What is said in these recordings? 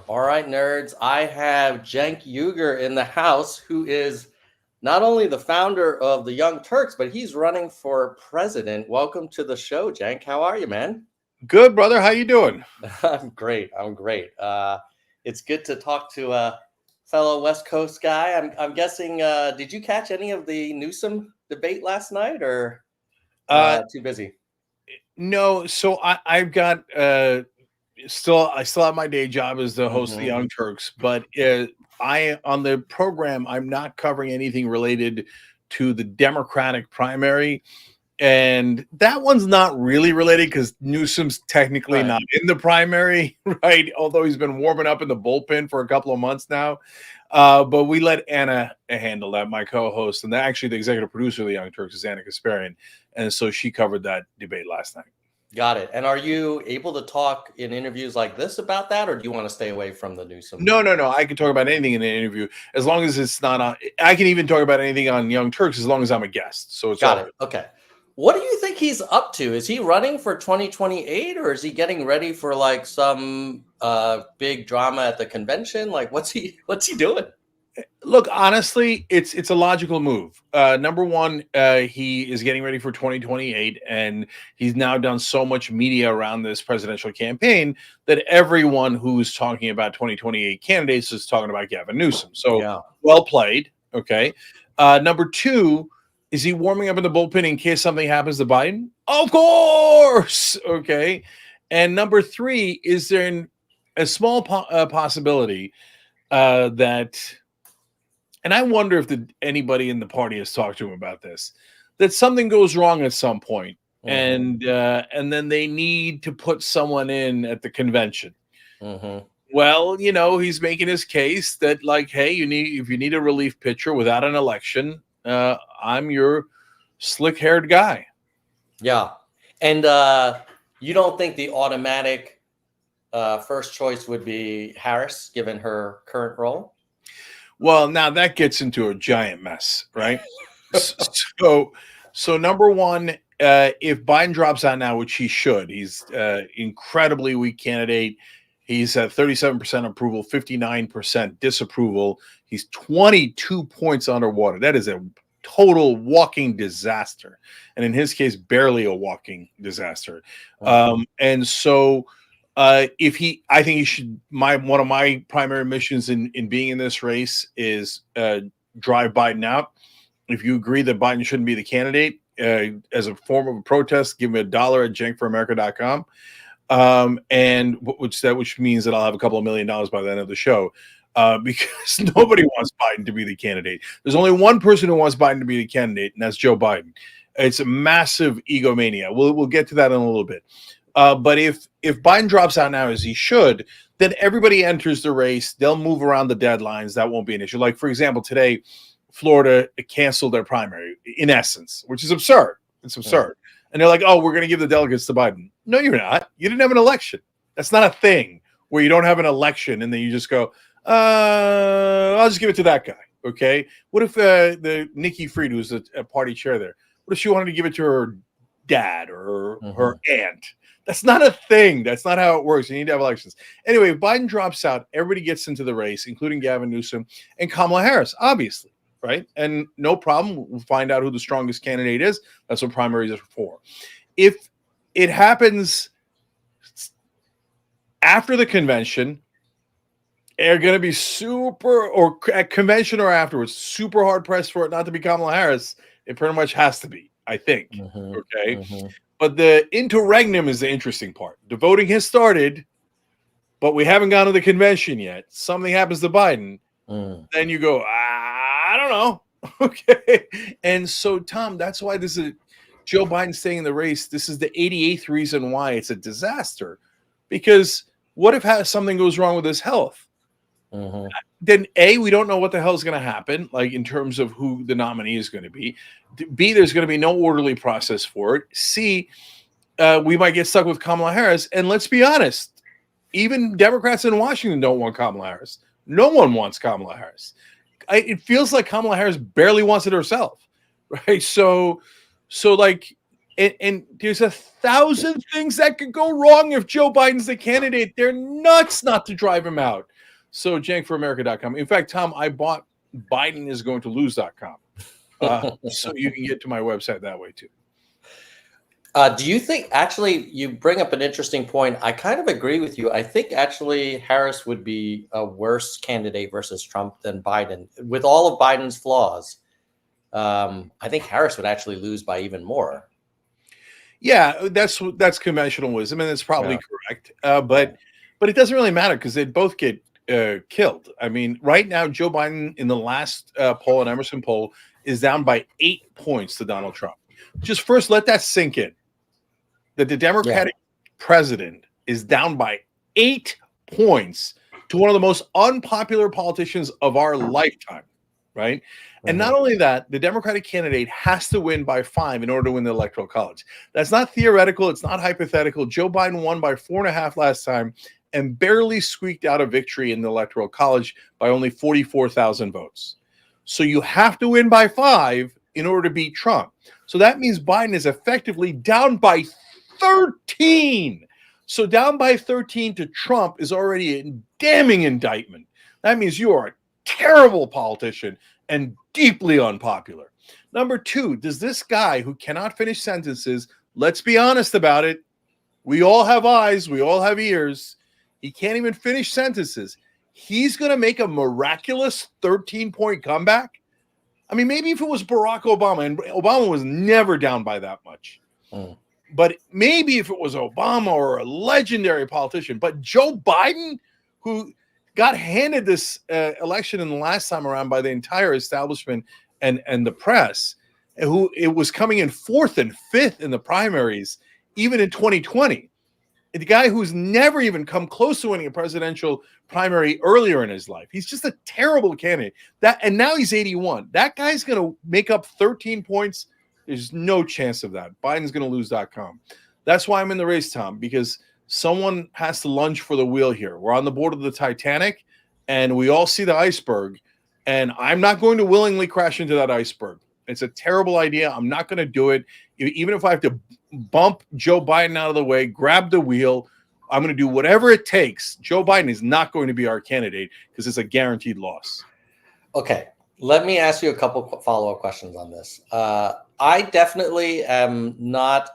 All right, nerds. I have Cenk Uygur in the house, who is not only the founder of the Young Turks, but he's running for president. Welcome to the show, Cenk. How are you, man? Good, brother. How you doing? I'm great. I'm great. It's good to talk to a fellow West Coast guy. I'm guessing. Did you catch any of the Newsom debate last night, or Uh, too busy? no. So I've got I still have my day job as the host of the Mm-hmm. Young Turks, but I on the program I'm not covering anything related to the Democratic primary, and that one's not really related because Newsom's technically Right. not in the primary, right? Although he's been warming up in the bullpen for a couple of months now. But we let Anna handle that, my co-host, and actually the executive producer of the Young Turks is Anna Kasparian, and so she covered that debate last night. Got it. And are you able to talk in interviews like this about that, or do you want to stay away from the Newsom? No. I can talk about anything in an interview as long as it's not on. I can even talk about anything on Young Turks as long as I'm a guest. So it's Got all it. good. Okay. What do you think he's up to? Is he running for 2028, or is he getting ready for like some big drama at the convention? Like what's he doing? Look, honestly, it's a logical move. Number one, he is getting ready for 2028, and he's now done so much media around this presidential campaign that everyone who's talking about 2028 candidates is talking about Gavin Newsom. So Yeah. well played. Okay. Number two, is he warming up in the bullpen in case something happens to Biden? Of course. Okay. And number three, is there a small possibility that and I wonder if anybody in the party has talked to him about this, that something goes wrong at some point, Mm-hmm. and then they need to put someone in at the convention. Mm-hmm. Well, he's making his case that, like, hey, if you need a relief pitcher without an election, I'm your slick haired guy. Yeah. And you don't think the automatic first choice would be Harris, given her current role? Well, now that gets into a giant mess, right? So, so number one, if Biden drops out now, which he should, he's incredibly weak candidate. He's at 37% approval, 59% disapproval. He's 22 points underwater. That is a total walking disaster, and in his case, barely a walking disaster. Mm-hmm. And so I think he should. One of my primary missions in being in this race is drive Biden out. If you agree that Biden shouldn't be the candidate, as a form of a protest, give me $1 at jankforamerica.com. And which means that I'll have a couple of $1 million by the end of the show. Because nobody wants Biden to be the candidate. There's only one person who wants Biden to be the candidate, and that's Joe Biden. It's a massive egomania. We'll get to that in a little bit. But if Biden drops out now, as he should, then everybody enters the race. They'll move around the deadlines. That won't be an issue. Like, for example, today, Florida canceled their primary, in essence, which is absurd. It's absurd. And they're like, oh, we're going to give the delegates to Biden. No, you're not. You didn't have an election. That's not a thing where you don't have an election and then you just go, I'll just give it to that guy. Okay. What if the Nikki Fried, who's a party chair there, what if she wanted to give it to her dad or her aunt? That's not a thing. That's not how it works. You need to have elections. Anyway, if Biden drops out, everybody gets into the race, including Gavin Newsom and Kamala Harris, obviously, right? And no problem. We'll find out who the strongest candidate is. That's what primaries are for. If it happens after the convention, they're going to be or at convention or afterwards, super hard pressed for it not to be Kamala Harris. It pretty much has to be, I think. Okay. But the interregnum is the interesting part. The voting has started, but we haven't gone to the convention yet. Something happens to Biden. Then you go, I don't know. Okay. And so, Tom, that's why this is Joe Biden staying in the race. This is the 88th reason why it's a disaster. Because what if something goes wrong with his health? Then A, we don't know what the hell is going to happen, like in terms of who the nominee is going to be. B, there's going to be no orderly process for it. C, we might get stuck with Kamala Harris. And let's be honest, even Democrats in Washington don't want Kamala Harris. No one wants Kamala Harris. It feels like Kamala Harris barely wants it herself, right? So like And there's 1,000 things that could go wrong if Joe Biden's the candidate. They're nuts not to drive him out. So JankForAmerica.com. In fact, Tom, I bought BidenIsGoingToLose.com. So you can get to my website that way too. Do you think, actually, you bring up an interesting point. I kind of agree with you. I think actually Harris would be a worse candidate versus Trump than Biden. With all of Biden's flaws, I think Harris would actually lose by even more. Yeah, that's conventional wisdom, and it's probably correct. But it doesn't really matter because they'd both get killed. I mean, right now, Joe Biden in the last poll, an Emerson poll, is down by 8 points to Donald Trump. Just first let that sink in. That the Democratic president is down by 8 points to one of the most unpopular politicians of our lifetime, right? And not only that, the Democratic candidate has to win by 5 in order to win the Electoral College. That's not theoretical. It's not hypothetical. Joe Biden won by 4.5 last time and barely squeaked out a victory in the Electoral College by only 44,000 votes. So you have to win by 5 in order to beat Trump. So that means Biden is effectively down by 13. So down by 13 to Trump is already a damning indictment. That means you are a terrible politician and deeply unpopular. Number 2, does this guy who cannot finish sentences, let's be honest about it, we all have eyes, we all have ears, he can't even finish sentences. He's going to make a miraculous 13-point comeback? I mean, maybe if it was Barack Obama, and Obama was never down by that much. But maybe if it was Obama or a legendary politician, but Joe Biden, who got handed this election in the last time around by the entire establishment and the press, who it was coming in 4th and 5th in the primaries, even in 2020. The guy who's never even come close to winning a presidential primary earlier in his life. He's just a terrible candidate. And now he's 81. That guy's going to make up 13 points. There's no chance of that. Biden's going to lose.com. That's why I'm in the race, Tom, because someone has to lunge for the wheel here. We're on the board of the Titanic, and we all see the iceberg, and I'm not going to willingly crash into that iceberg. It's a terrible idea. I'm not going to do it. Even if I have to bump Joe Biden out of the way, grab the wheel, I'm going to do whatever it takes. Joe Biden is not going to be our candidate because it's a guaranteed loss. Okay. Let me ask you a couple follow-up questions on this. I definitely am not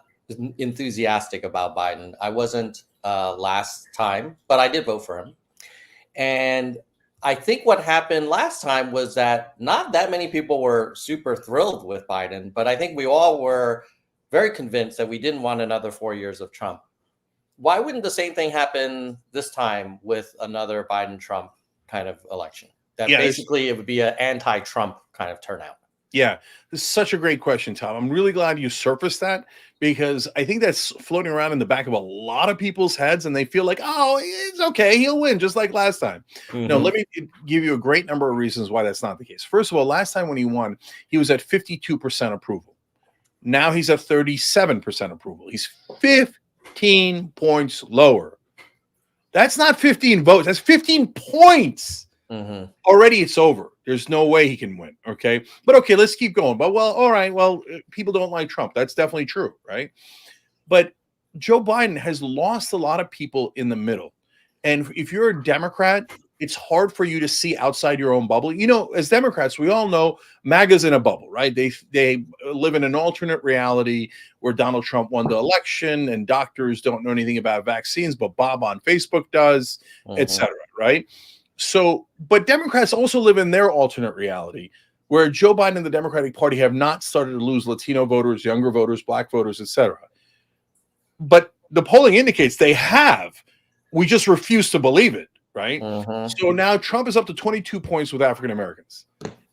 enthusiastic about Biden. I wasn't last time, but I did vote for him. And I think what happened last time was that not that many people were super thrilled with Biden, but I think we all were very convinced that we didn't want another 4 years of Trump. Why wouldn't the same thing happen this time with another Biden-Trump kind of election? That basically it would be an anti-Trump kind of turnout. Yeah, this is such a great question, Tom. I'm really glad you surfaced that because I think that's floating around in the back of a lot of people's heads, and they feel like, oh, it's okay, he'll win just like last time. No, let me give you a great number of reasons why that's not the case. First of all, last time when he won, he was at 52% approval. Now he's at 37% approval. He's 15 points lower. That's not 15 votes. That's 15 points. Already it's over. There's no way he can win. Okay. But okay, let's keep going. But well, all right. Well, people don't like Trump. That's definitely true. Right. But Joe Biden has lost a lot of people in the middle. And if you're a Democrat, it's hard for you to see outside your own bubble. You know, as Democrats, we all know MAGA's in a bubble, right? They live in an alternate reality where Donald Trump won the election and doctors don't know anything about vaccines, but Bob on Facebook does, et cetera, right? So, but Democrats also live in their alternate reality where Joe Biden and the Democratic Party have not started to lose Latino voters, younger voters, black voters, et cetera. But the polling indicates they have. We just refuse to believe it, right? So now Trump is up to 22 points with African Americans.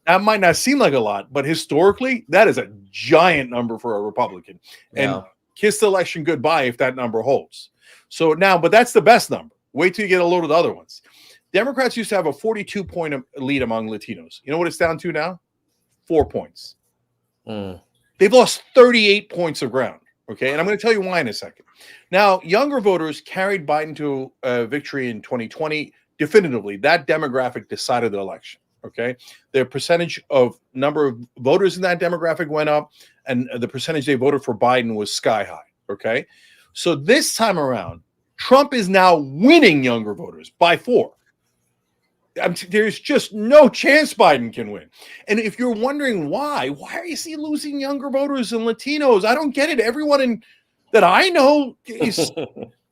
That might not seem like a lot, but historically, that is a giant number for a Republican. And kiss the election goodbye if that number holds. So now, but that's the best number. Wait till you get a load of the other ones. Democrats used to have a 42-point lead among Latinos. You know what it's down to now? 4 points. They've lost 38 points of ground. Okay, and I'm going to tell you why in a second. Now, younger voters carried Biden to victory in 2020 definitively. That demographic decided the election. Okay, the percentage of number of voters in that demographic went up, and the percentage they voted for Biden was sky high. Okay, so this time around, Trump is now winning younger voters by 4. There's just no chance Biden can win. And if you're wondering why is he losing younger voters and Latinos? I don't get it. Everyone that I know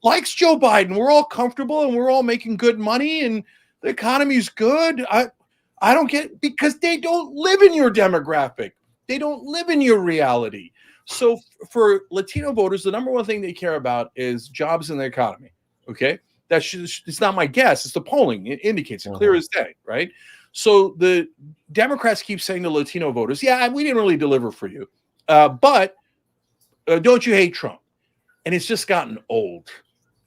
likes Joe Biden. We're all comfortable and we're all making good money and the economy's good. I don't get it, because they don't live in your demographic. They don't live in your reality. So for Latino voters, the number one thing they care about is jobs and the economy. Okay. It's not my guess. It's the polling. It indicates it clear as day, right? So the Democrats keep saying to Latino voters, yeah, we didn't really deliver for you. But don't you hate Trump? And it's just gotten old.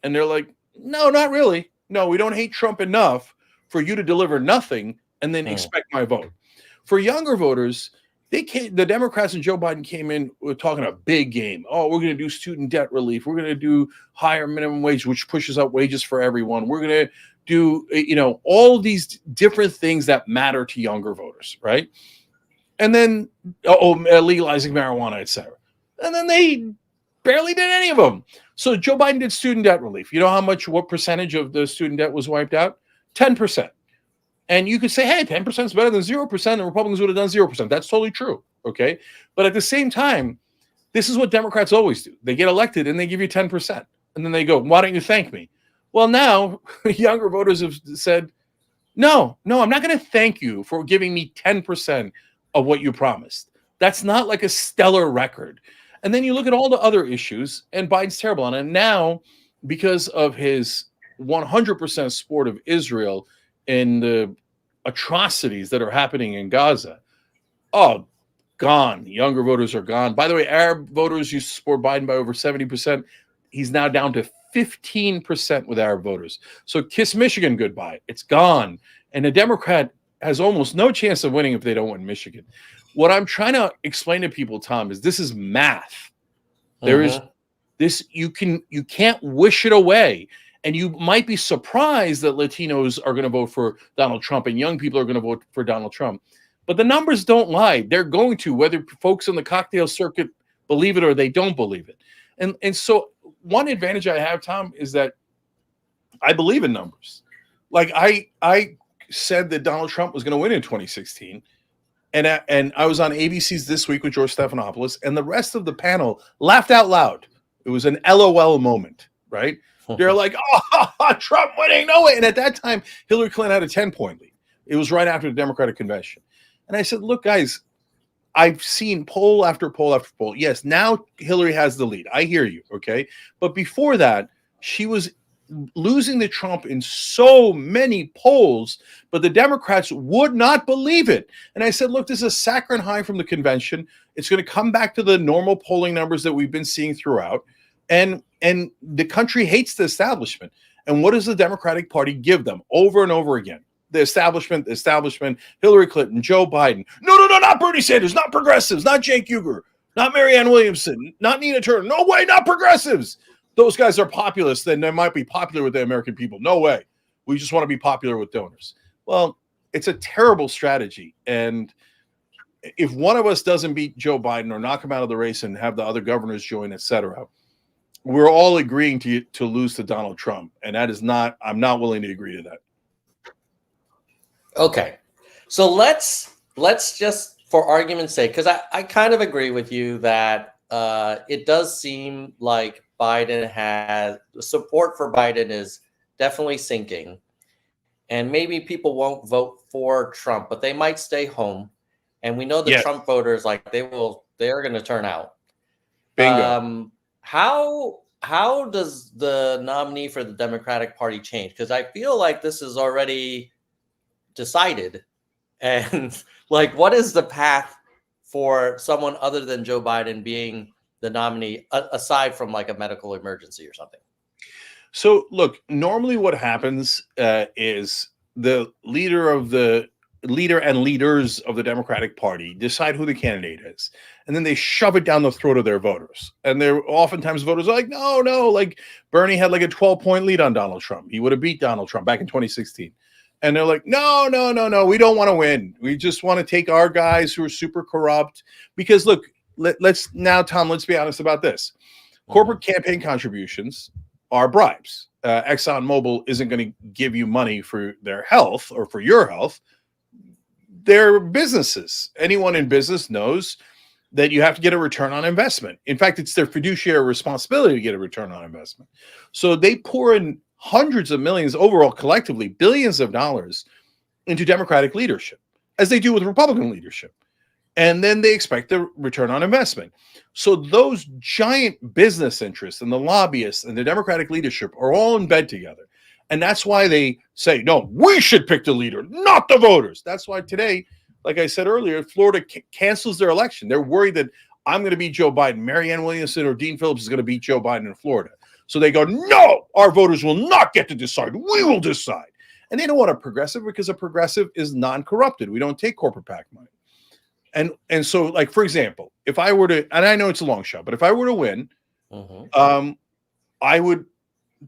And they're like, no, not really. No, we don't hate Trump enough for you to deliver nothing and then expect my vote. For younger voters, the Democrats and Joe Biden came in talking a big game. Oh, we're going to do student debt relief. We're going to do higher minimum wage, which pushes up wages for everyone. We're going to do, all these different things that matter to younger voters, right? And then, legalizing marijuana, et cetera. And then they barely did any of them. So Joe Biden did student debt relief. You know what percentage of the student debt was wiped out? 10%. And you could say, hey, 10% is better than 0%. The Republicans would have done 0%. That's totally true. Okay. But at the same time, this is what Democrats always do. They get elected and they give you 10%. And then they go, why don't you thank me? Well, now younger voters have said, no, I'm not going to thank you for giving me 10% of what you promised. That's not like a stellar record. And then you look at all the other issues, and Biden's terrible on it. And now, because of his 100% support of Israel and the atrocities that are happening in Gaza, gone. Younger voters are gone. By the way, Arab voters used to support Biden by over 70%. He's now down to 15% with Arab voters. So kiss Michigan goodbye. It's gone. And a Democrat has almost no chance of winning if they don't win Michigan. What I'm trying to explain to people, Tom, is this is math. There is this, you can't wish it away. And you might be surprised that Latinos are going to vote for Donald Trump and young people are going to vote for Donald Trump. But the numbers don't lie. They're going to, whether folks on the cocktail circuit believe it or they don't believe it. And so one advantage I have, Tom, is that I believe in numbers. Like I said that Donald Trump was going to win in 2016. And I was on ABC's This Week with George Stephanopoulos, and the rest of the panel laughed out loud. It was an LOL moment, right? They're like, oh, Trump winning, no way. And at that time, Hillary Clinton had a 10-point lead. It was right after the Democratic convention. And I said, look, guys, I've seen poll after poll after poll. Yes, now Hillary has the lead. I hear you, okay? But before that, she was losing to Trump in so many polls, but the Democrats would not believe it. And I said, look, this is a saccharine high from the convention. It's going to come back to the normal polling numbers that we've been seeing throughout. And the country hates the establishment. And what does the Democratic Party give them over and over again? The establishment, Hillary Clinton, Joe Biden. No, not Bernie Sanders, not progressives, not Cenk Uygur, not Marianne Williamson, not Nina Turner. No way, not progressives. Those guys are populists, then they might be popular with the American people. No way. We just want to be popular with donors. Well, it's a terrible strategy. And if one of us doesn't beat Joe Biden or knock him out of the race and have the other governors join, et cetera, we're all agreeing to lose to Donald Trump. And that is not, I'm not willing to agree to that. Okay. So let's just, for argument's sake, because I kind of agree with you that it does seem like Biden has support for Biden is definitely sinking, and maybe people won't vote for Trump, but they might stay home. And we know the Trump voters, like they're going to turn out. Bingo. How does the nominee for the Democratic Party change? Because I feel like this is already decided, and like, what is the path for someone other than Joe Biden being the nominee, aside from like a medical emergency or something? So look, normally what happens is the leader and leaders of the Democratic Party decide who the candidate is, and then they shove it down the throat of their voters. And they're oftentimes voters are like, no, like Bernie had like a 12-point lead on Donald Trump. He would have beat Donald Trump back in 2016. And they're like, no, no, no, no, we don't want to win. We just want to take our guys who are super corrupt. Because look, let's now, Tom, let's be honest about this. Corporate campaign contributions are bribes. ExxonMobil isn't going to give you money for their health or for your health. They're businesses. Anyone in business knows that you have to get a return on investment. In fact, it's their fiduciary responsibility to get a return on investment. So they pour in hundreds of millions overall, collectively, billions of dollars into Democratic leadership, as they do with Republican leadership. And then they expect the return on investment. So those giant business interests and the lobbyists and the Democratic leadership are all in bed together. And that's why they say, no, we should pick the leader, not the voters. That's why today, like I said earlier, Florida cancels their election. They're worried that I'm going to beat Joe Biden. Marianne Williamson or Dean Phillips is going to beat Joe Biden in Florida. So they go, no, our voters will not get to decide. We will decide. And they don't want a progressive because a progressive is non-corrupted. We don't take corporate PAC money. And so, like, for example, if I were to, and I know it's a long shot, but if I were to win, I would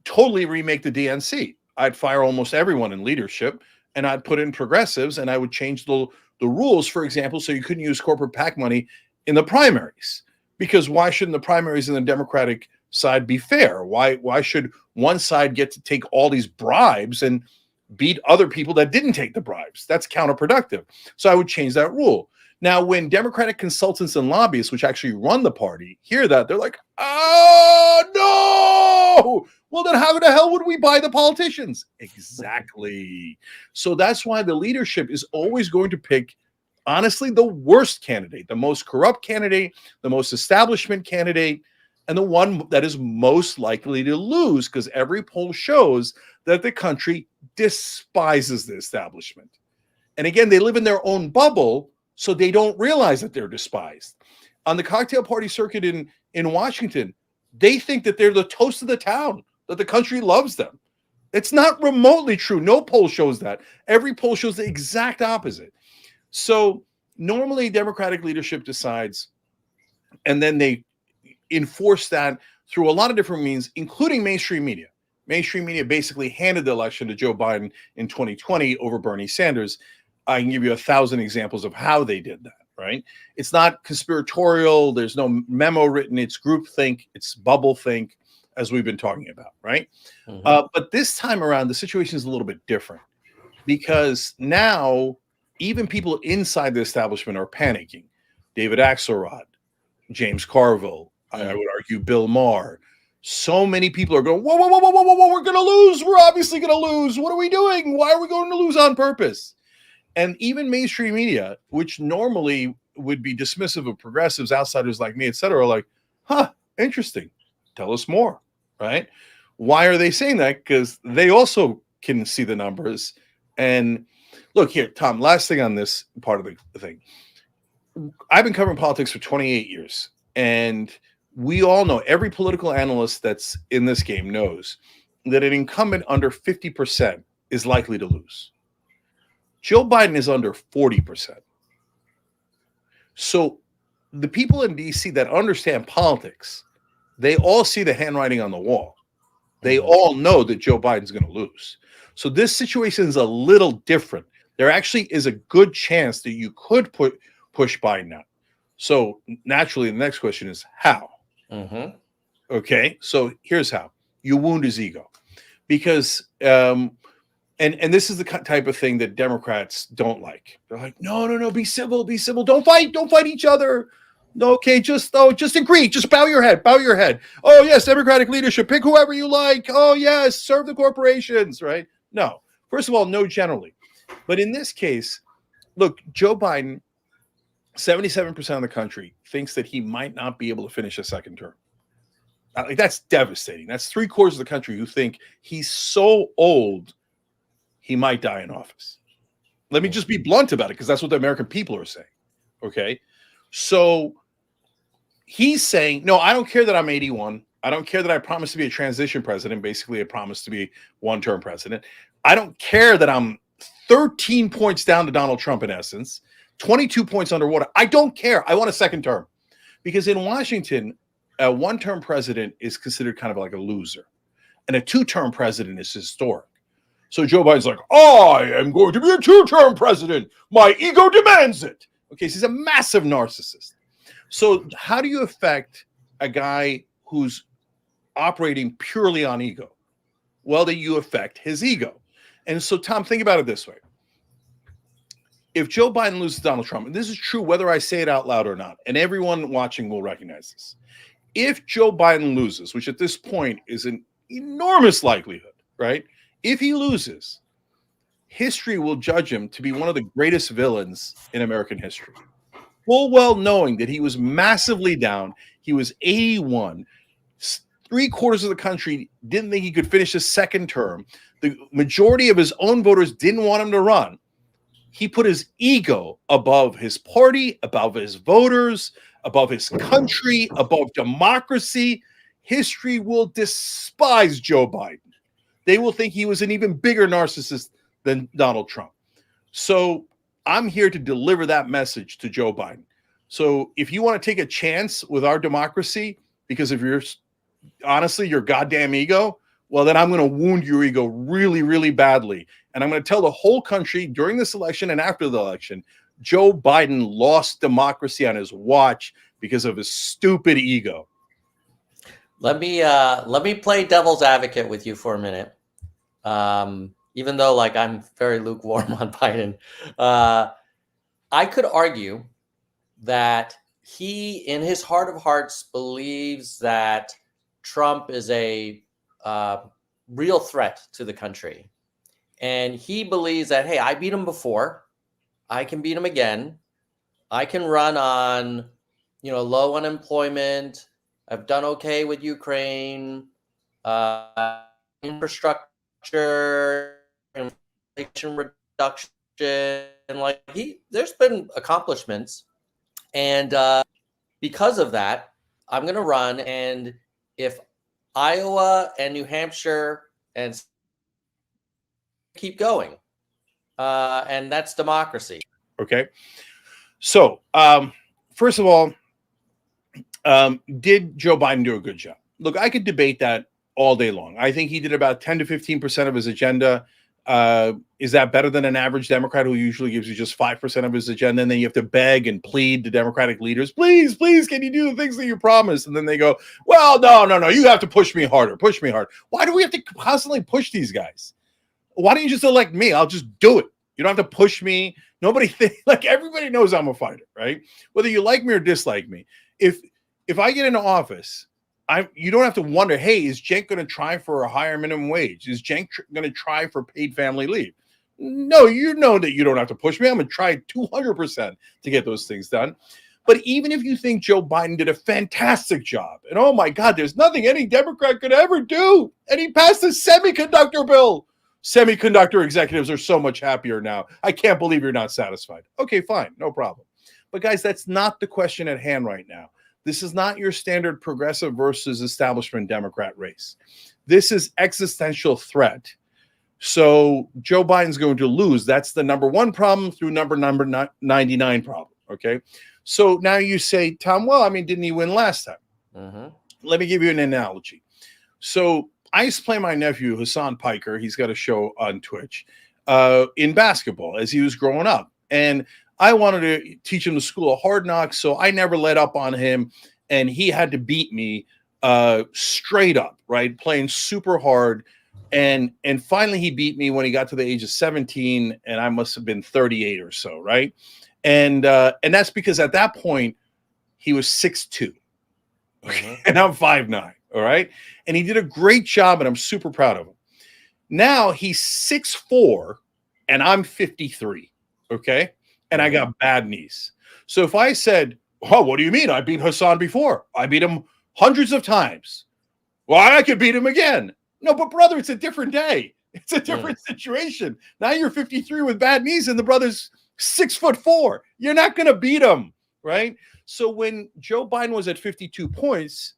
totally remake the DNC. I'd fire almost everyone in leadership, and I'd put in progressives, and I would change the rules, for example, so you couldn't use corporate PAC money in the primaries. Because why shouldn't the primaries in the Democratic side be fair? Why should one side get to take all these bribes and beat other people that didn't take the bribes? That's counterproductive. So I would change that rule. Now, when Democratic consultants and lobbyists, which actually run the party, hear that, they're like, oh, no! Well, then how the hell would we buy the politicians? Exactly. So that's why the leadership is always going to pick, honestly, the worst candidate, the most corrupt candidate, the most establishment candidate, and the one that is most likely to lose, because every poll shows that the country despises the establishment. And again, they live in their own bubble, so they don't realize that they're despised. On the cocktail party circuit in Washington, they think that they're the toast of the town, that the country loves them. It's not remotely true. No poll shows that. Every poll shows the exact opposite. So normally Democratic leadership decides, and then they enforce that through a lot of different means, including mainstream media. Mainstream media basically handed the election to Joe Biden in 2020 over Bernie Sanders. I can give you 1,000 examples of how they did that, right? It's not conspiratorial. There's no memo written. It's groupthink. It's bubble think, as we've been talking about, right? But this time around, the situation is a little bit different because now even people inside the establishment are panicking. David Axelrod, James Carville, I would argue Bill Maher. So many people are going, whoa, whoa, whoa, whoa, whoa, whoa, we're going to lose. We're obviously going to lose. What are we doing? Why are we going to lose on purpose? And even mainstream media, which normally would be dismissive of progressives, outsiders like me, et cetera, are like, huh, interesting. Tell us more, right? Why are they saying that? Because they also can see the numbers. And look here, Tom, last thing on this part of the thing. I've been covering politics for 28 years. And we all know, every political analyst that's in this game knows that an incumbent under 50% is likely to lose. Joe Biden is under 40%. So the people in DC that understand politics, they all see the handwriting on the wall. They all know that Joe Biden's going to lose. So this situation is a little different. There actually is a good chance that you could push Biden out. So naturally, the next question is how? Okay, so here's how. You wound his ego. Because and this is the type of thing that Democrats don't like. They're like, no, be civil, don't fight each other. No, okay, just agree, just bow your head. Oh yes, Democratic leadership, pick whoever you like. Oh yes, serve the corporations, right? No, first of all, no generally. But in this case, look, Joe Biden, 77% of the country thinks that he might not be able to finish a second term. Like, that's devastating. That's 3/4 of the country who think he's so old he might die in office. Let me just be blunt about it, because that's what the American people are saying. Okay. So he's saying, no, I don't care that I'm 81. I don't care that I promised to be a transition president. Basically, I promised to be one-term president. I don't care that I'm 13 points down to Donald Trump, in essence, 22 points underwater. I don't care. I want a second term. Because in Washington, a one-term president is considered kind of like a loser. And a two-term president is historic. So Joe Biden's like, I am going to be a two-term president. My ego demands it. Okay, so he's a massive narcissist. So how do you affect a guy who's operating purely on ego? Well, that you affect his ego. And so, Tom, think about it this way. If Joe Biden loses Donald Trump, and this is true whether I say it out loud or not, and everyone watching will recognize this. If Joe Biden loses, which at this point is an enormous likelihood, right? If he loses, history will judge him to be one of the greatest villains in American history. Full well knowing that he was massively down. He was 81. Three-quarters of the country didn't think he could finish his second term. The majority of his own voters didn't want him to run. He put his ego above his party, above his voters, above his country, above democracy. History will despise Joe Biden. They will think he was an even bigger narcissist than Donald Trump. So I'm here to deliver that message to Joe Biden. So if you want to take a chance with our democracy because of your, honestly, your goddamn ego, well, then I'm going to wound your ego really, really badly. And I'm going to tell the whole country during this election and after the election, Joe Biden lost democracy on his watch because of his stupid ego. Let me play devil's advocate with you for a minute. Even though like I'm very lukewarm on Biden, I could argue that he, in his heart of hearts, believes that Trump is a real threat to the country. And he believes that, hey, I beat him before. I can beat him again. I can run on, low unemployment. I've done okay with Ukraine, infrastructure, inflation reduction. Like there's been accomplishments. And because of that, I'm going to run. And if Iowa and New Hampshire and keep going, and that's democracy. Okay. So, first of all, did Joe Biden do a good job? Look, I could debate that all day long. I think he did about 10 to 15% of his agenda. Is that better than an average Democrat who usually gives you just 5% of his agenda? And then you have to beg and plead to Democratic leaders, please, can you do the things that you promised? And then they go, well, no, you have to push me harder. Why do we have to constantly push these guys? Why don't you just elect me? I'll just do it. You don't have to push me. Nobody like everybody knows I'm a fighter, right? Whether you like me or dislike me. If I get into office, you don't have to wonder, hey, is Cenk going to try for a higher minimum wage? Is Cenk going to try for paid family leave? No, you know that you don't have to push me. I'm going to try 200% to get those things done. But even if you think Joe Biden did a fantastic job, and oh my God, there's nothing any Democrat could ever do, and he passed the semiconductor bill. Semiconductor executives are so much happier now. I can't believe you're not satisfied. Okay, fine, no problem. But guys, that's not the question at hand right now. This is not your standard progressive versus establishment Democrat race. This is existential threat. So Joe Biden's going to lose. That's the number one problem through number 99 problem. Okay. So now you say, Tom, well, I mean, didn't he win last time? Mm-hmm. Let me give you an analogy. So I used to play my nephew, Hassan Piker. He's got a show on Twitch in basketball as he was growing up. And I wanted to teach him the school of hard knocks, so I never let up on him. And he had to beat me straight up, right? Playing super hard. And finally he beat me when he got to the age of 17, and I must have been 38 or so, right? And that's because at that point he was 6'2", mm-hmm. and I'm 5'9", all right? And he did a great job, and I'm super proud of him. Now he's 6'4", and I'm 53, okay? And I got bad knees. So if I said, oh, what do you mean? I beat Hassan before. I beat him hundreds of times. Well, I could beat him again. No, but brother, it's a different day. It's a different situation. Now you're 53 with bad knees and the brother's 6'4". You're not going to beat him, right? So when Joe Biden was at 52 points,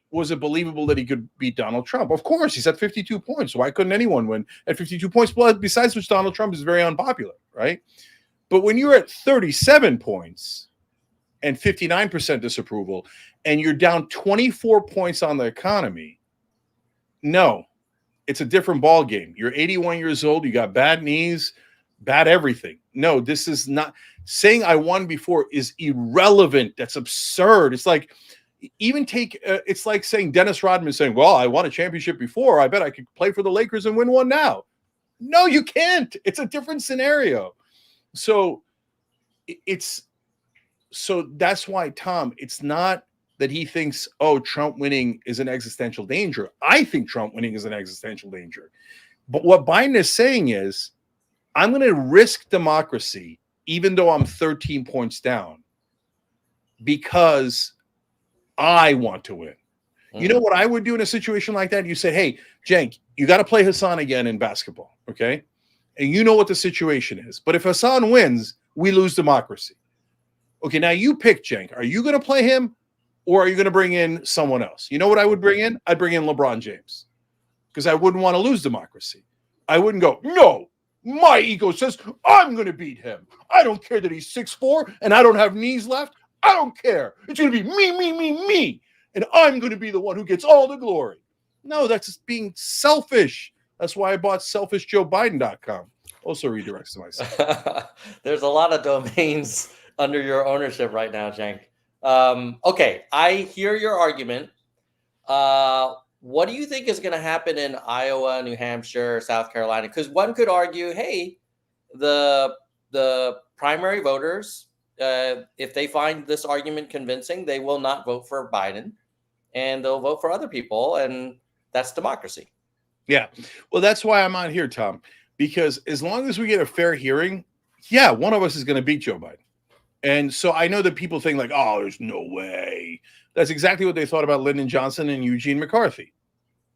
was it believable that he could beat Donald Trump? Of course, he's at 52 points. Why couldn't anyone win at 52 points? Well, besides which, Donald Trump is very unpopular, right? But when you're at 37 points and 59% disapproval, and you're down 24 points on the economy, no, it's a different ball game. You're 81 years old. You got bad knees, bad everything. No, this is not saying I won before is irrelevant. That's absurd. It's like it's like saying Dennis Rodman saying, well, I won a championship before. I bet I could play for the Lakers and win one now. No, you can't. It's a different scenario. So that's why, Tom, it's not that he thinks, oh, Trump winning is an existential danger. I think Trump winning is an existential danger. But what Biden is saying is, I'm going to risk democracy, even though I'm 13 points down, because I want to win. You know what I would do in a situation like that? You say, hey, Cenk, you got to play Hassan again in basketball, okay? And you know what the situation is. But if Hassan wins, we lose democracy. Okay, now you pick, Cenk. Are you going to play him, or are you going to bring in someone else? You know what I would bring in? I'd bring in LeBron James, because I wouldn't want to lose democracy. I wouldn't go, no, my ego says I'm going to beat him. I don't care that he's 6'4" and I don't have knees left. I don't care. It's going to be me. And I'm going to be the one who gets all the glory. No, that's just being selfish. That's why I bought selfishjoebiden.com. Also redirects to myself. There's a lot of domains under your ownership right now, Cenk. Okay, I hear your argument. What do you think is going to happen in Iowa, New Hampshire, South Carolina? Because one could argue, hey, the primary voters, if they find this argument convincing, they will not vote for Biden, and they'll vote for other people, and that's democracy. Yeah. Well, that's why I'm on here, Tom, because as long as we get a fair hearing, yeah, one of us is going to beat Joe Biden. And so I know that people think like, oh, there's no way. That's exactly what they thought about Lyndon Johnson and Eugene McCarthy,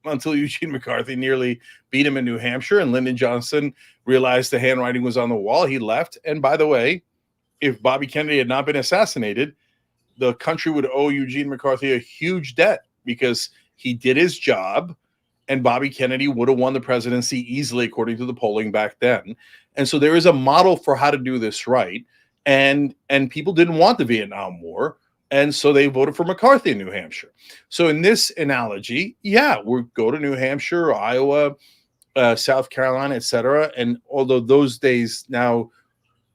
until Eugene McCarthy nearly beat him in New Hampshire, and Lyndon Johnson realized the handwriting was on the wall. He left. And by the way, if Bobby Kennedy had not been assassinated, the country would owe Eugene McCarthy a huge debt, because he did his job, and Bobby Kennedy would have won the presidency easily, according to the polling back then. And so there is a model for how to do this right. And people didn't want the Vietnam War, and so they voted for McCarthy in New Hampshire. So in this analogy, yeah, we'll go to New Hampshire, Iowa, South Carolina, etc. And although those days now,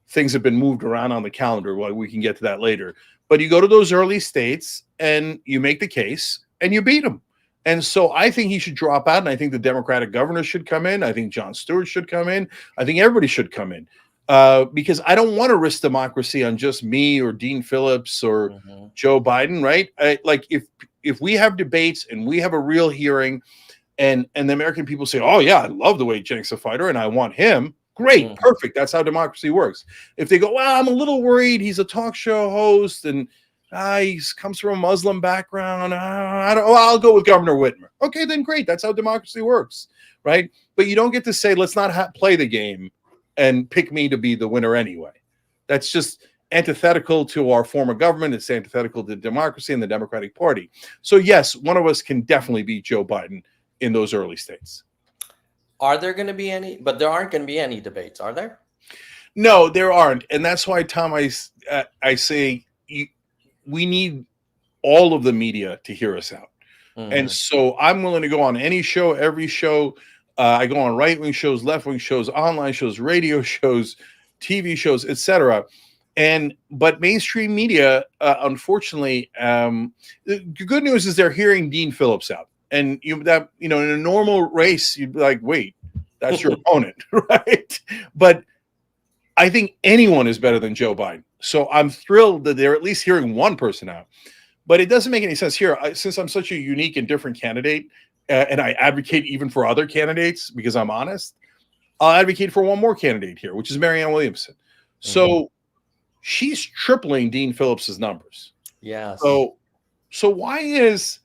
things have been moved around on the calendar, well, we can get to that later. But you go to those early states and you make the case and you beat them. And so I think he should drop out, and I think the Democratic governor should come in. I think Jon Stewart should come in. I think everybody should come in. Because I don't want to risk democracy on just me or Dean Phillips or Joe Biden, right? Like if we have debates and we have a real hearing, and the American people say, oh yeah, I love the way Cenk's a fighter and I want him, great, perfect. That's how democracy works. If they go, well, I'm a little worried, he's a talk show host and he comes from a Muslim background, I'll go with Governor Whitmer. Okay, then great. That's how democracy works, right? But you don't get to say, let's not play the game and pick me to be the winner anyway. That's just antithetical to our form of government. It's antithetical to democracy and the Democratic Party. So yes, one of us can definitely beat Joe Biden in those early states. Are there going to be any? But there aren't going to be any debates, are there? No, there aren't. And that's why, Tom, I say we need all of the media to hear us out. And so I'm willing to go on any show, every show. I go on right-wing shows, left-wing shows, online shows, radio shows, TV shows, etc. But mainstream media, unfortunately, the good news is they're hearing Dean Phillips out. And in a normal race, you'd be like, wait, that's your opponent, right? But I think anyone is better than Joe Biden. So I'm thrilled that they're at least hearing one person out. But it doesn't make any sense here. Since I'm such a unique and different candidate, and I advocate even for other candidates because I'm honest, I'll advocate for one more candidate here, which is Marianne Williamson. So she's tripling Dean Phillips's numbers. Yeah. So why is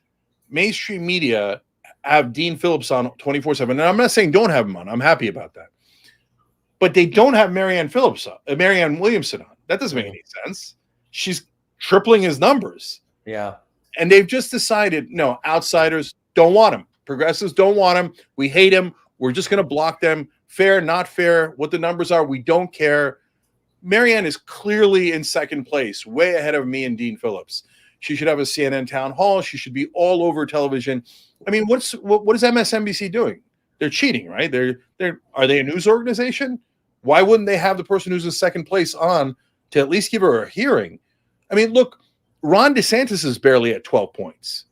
mainstream media have Dean Phillips on 24/7? And I'm not saying don't have him on. I'm happy about that. But they don't have Marianne Williamson on. That doesn't make any sense. She's tripling his numbers. Yeah. And they've just decided, no, outsiders don't want him. Progressives don't want him. We hate him. We're just going to block them. Fair, not fair, what the numbers are, we don't care. Marianne is clearly in second place, way ahead of me and Dean Phillips. She should have a CNN town hall. She should be all over television. I mean, what is MSNBC doing? They're cheating, right? They're are they a news organization? Why wouldn't they have the person who's in second place on to at least give her a hearing? I mean, look, Ron DeSantis is barely at 12 points.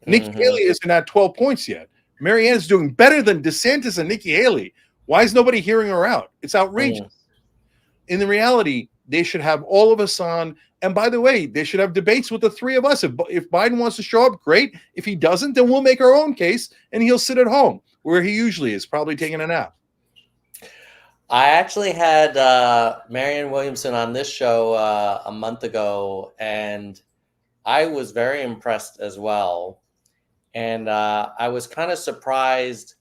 Nikki Hmm. Haley isn't at 12 points yet. Marianne's doing better than DeSantis and Nikki Haley. Why is nobody hearing her out? It's outrageous. In the reality, they should have all of us on. And by the way, they should have debates with the three of us. If Biden wants to show up, great. If he doesn't, then we'll make our own case and he'll sit at home where he usually is, probably taking a nap. I actually had Marianne Williamson on this show a month ago, and I was very impressed as well. And I was kind of surprised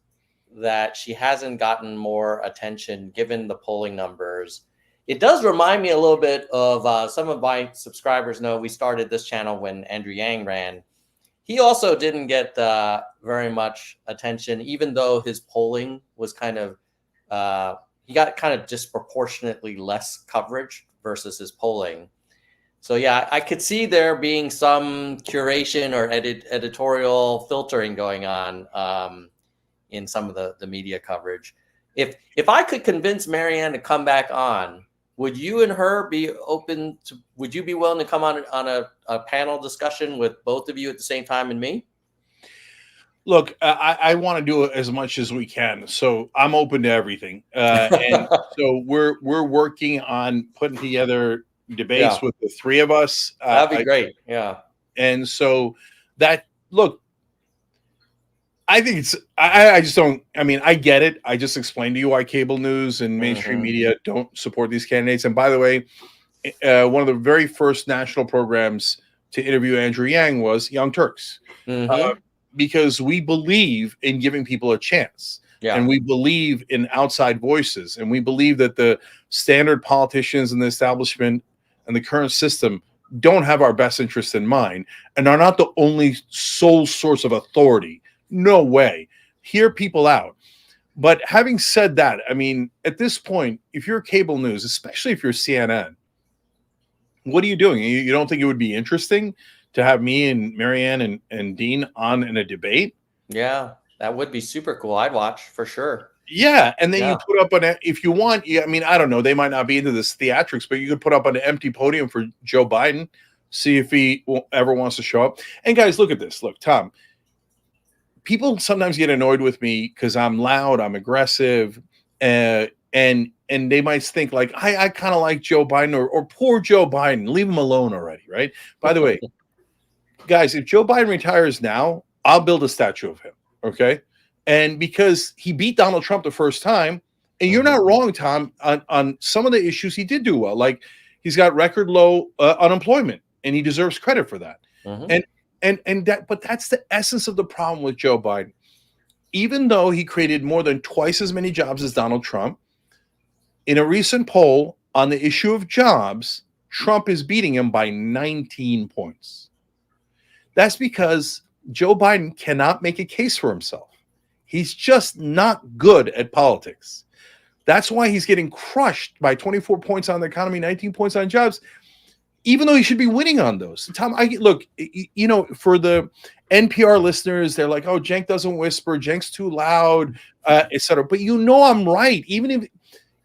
that she hasn't gotten more attention given the polling numbers. It does remind me a little bit of some of my subscribers know we started this channel when Andrew Yang ran. He also didn't get very much attention, even though his polling was kind of, he got kind of disproportionately less coverage versus his polling. So yeah, I could see there being some curation or editorial filtering going on in some of the media coverage. If I could convince Marianne to come back on, would you and her be open to? Would you be willing to come on a panel discussion with both of you at the same time and me? Look, I want to do as much as we can, so I'm open to everything. And so we're working on putting together debates Yeah, with the three of us. that'd be great. Yeah. And so that look, I think it's I just don't. I mean, I get it. I just explained to you why cable news and mainstream Mhm. media don't support these candidates. And by the way, one of the very first national programs to interview Andrew Yang was Young Turks. Mhm. Because we believe in giving people a chance, and Yeah. we believe in outside voices, and we believe that the standard politicians and the establishment and the current system don't have our best interest in mind and are not the only sole source of authority. No way. Hear people out. But having said that, I mean, at this point, if you're cable news, especially if you're CNN, what are you doing? You don't think it would be interesting to have me and Marianne and Dean on in a debate? Yeah. That would be super cool. I'd watch for sure. Yeah, and then you Yeah. put up an if you want. Yeah, I mean, I don't know. They might not be into this theatrics, but you could put up an empty podium for Joe Biden, see if he ever wants to show up. And guys, look at this. Look, Tom. People sometimes get annoyed with me because I'm loud, I'm aggressive, and they might think like I kind of like Joe Biden or poor Joe Biden. Leave him alone already, right? By the way, guys, if Joe Biden retires now, I'll build a statue of him. Okay. And because he beat Donald Trump the first time, and you're not wrong, Tom, on some of the issues he did do well. Like he's got record low unemployment, and he deserves credit for that. Mhm. And but that's the essence of the problem with Joe Biden. Even though he created more than twice as many jobs as Donald Trump, in a recent poll on the issue of jobs, Trump is beating him by 19 points. That's because Joe Biden cannot make a case for himself. He's just not good at politics. That's why he's getting crushed by 24 points on the economy, 19 points on jobs, even though he should be winning on those. Tom, look, you know, for the NPR listeners, they're like, oh, Cenk doesn't whisper, Cenk's too loud, etc. But you know I'm right. Even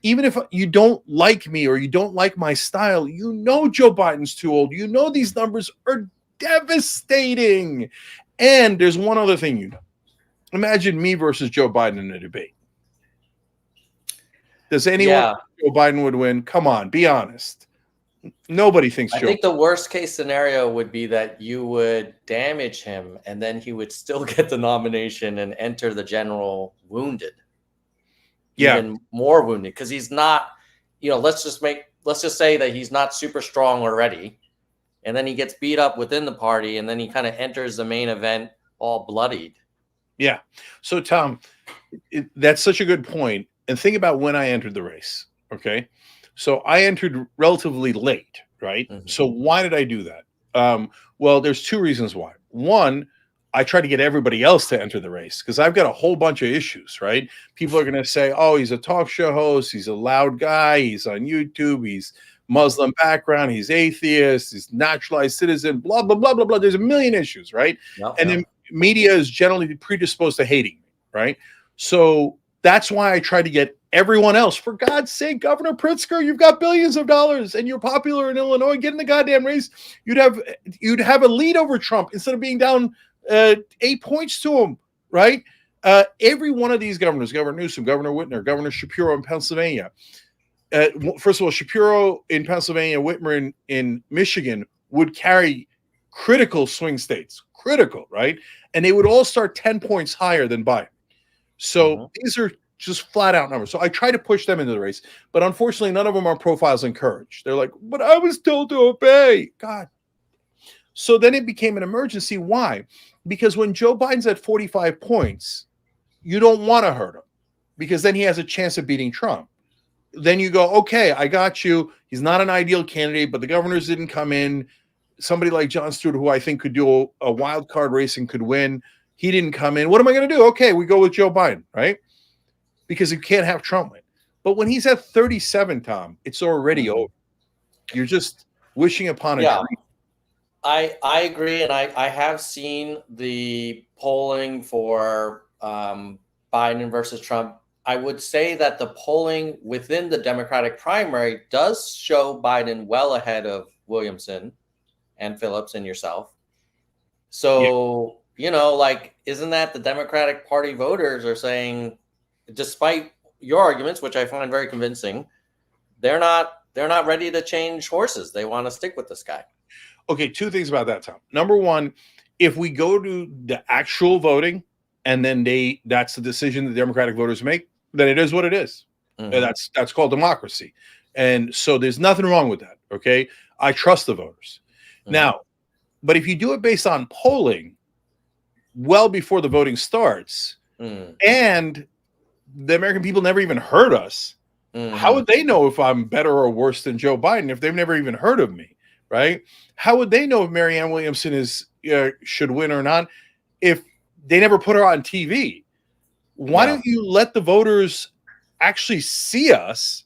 if you don't like me or you don't like my style, you know Joe Biden's too old. You know these numbers are devastating. And there's one other thing you know. Imagine me versus Joe Biden in a debate. Does anyone Yeah. think Joe Biden would win? Come on, be honest. Nobody thinks I Joe. think the worst case scenario would be that you would damage him and then he would still get the nomination and enter the general wounded. Yeah. Even more wounded because he's not, you know, let's just say that he's not super strong already. And then he gets beat up within the party and then he kind of enters the main event all bloodied. Yeah. So, Tom, that's such a good point. And think about when I entered the race. Okay. So I entered relatively late, right? Mhm. So why did I do that? Well, there's two reasons why. One, I try to get everybody else to enter the race because I've got a whole bunch of issues, right? People are going to say, oh, he's a talk show host. He's a loud guy. He's on YouTube. He's Muslim background. He's atheist. He's naturalized citizen, blah, blah, blah, blah, blah. There's a million issues, right? Yep, And yep. then media is generally predisposed to hating me, right? So that's why I try to get everyone else. For God's sake, Governor Pritzker, you've got billions of dollars and you're popular in Illinois. Get in the goddamn race. You'd have a lead over Trump instead of being down 8 points to him, right? Every one of these governors, Governor Newsom, Governor Whitmer, Governor Shapiro in Pennsylvania. First of all, Shapiro in Pennsylvania, Whitmer in Michigan would carry critical swing states, critical, right? And they would all start 10 points higher than Biden. So these are just flat out numbers. So I try to push them into the race, but unfortunately, none of them are profiles in courage. They're like, but I was told to obey. God. So then it became an emergency. Why? Because when Joe Biden's at 45 points, you don't want to hurt him because then he has a chance of beating Trump. Then you go, okay, I got you. He's not an ideal candidate, but the governors didn't come in. Somebody like Jon Stewart, who I think could do a wild card race and could win, he didn't come in. What am I going to do? Okay, we go with Joe Biden, right? Because you can't have Trump win. But when he's at 37, Tom, it's already over. You're just wishing upon a dream. I agree, and I have seen the polling for Biden versus Trump. I would say that the polling within the Democratic primary does show Biden well ahead of Williamson and Phillips and yourself. So, isn't that the Democratic Party voters are saying, despite your arguments, which I find very convincing, they're not ready to change horses. They want to stick with this guy. Okay, two things about that, Tom. Number one, if we go to the actual voting and then that's the decision the Democratic voters make, then it is what it is. And that's called democracy. And so there's nothing wrong with that. Okay. I trust the voters. Now, but if you do it based on polling well before the voting starts, and the American people never even heard us, how would they know if I'm better or worse than Joe Biden if they've never even heard of me? Right? How would they know if Marianne Williamson should win or not if they never put her on TV? Why don't you let the voters actually see us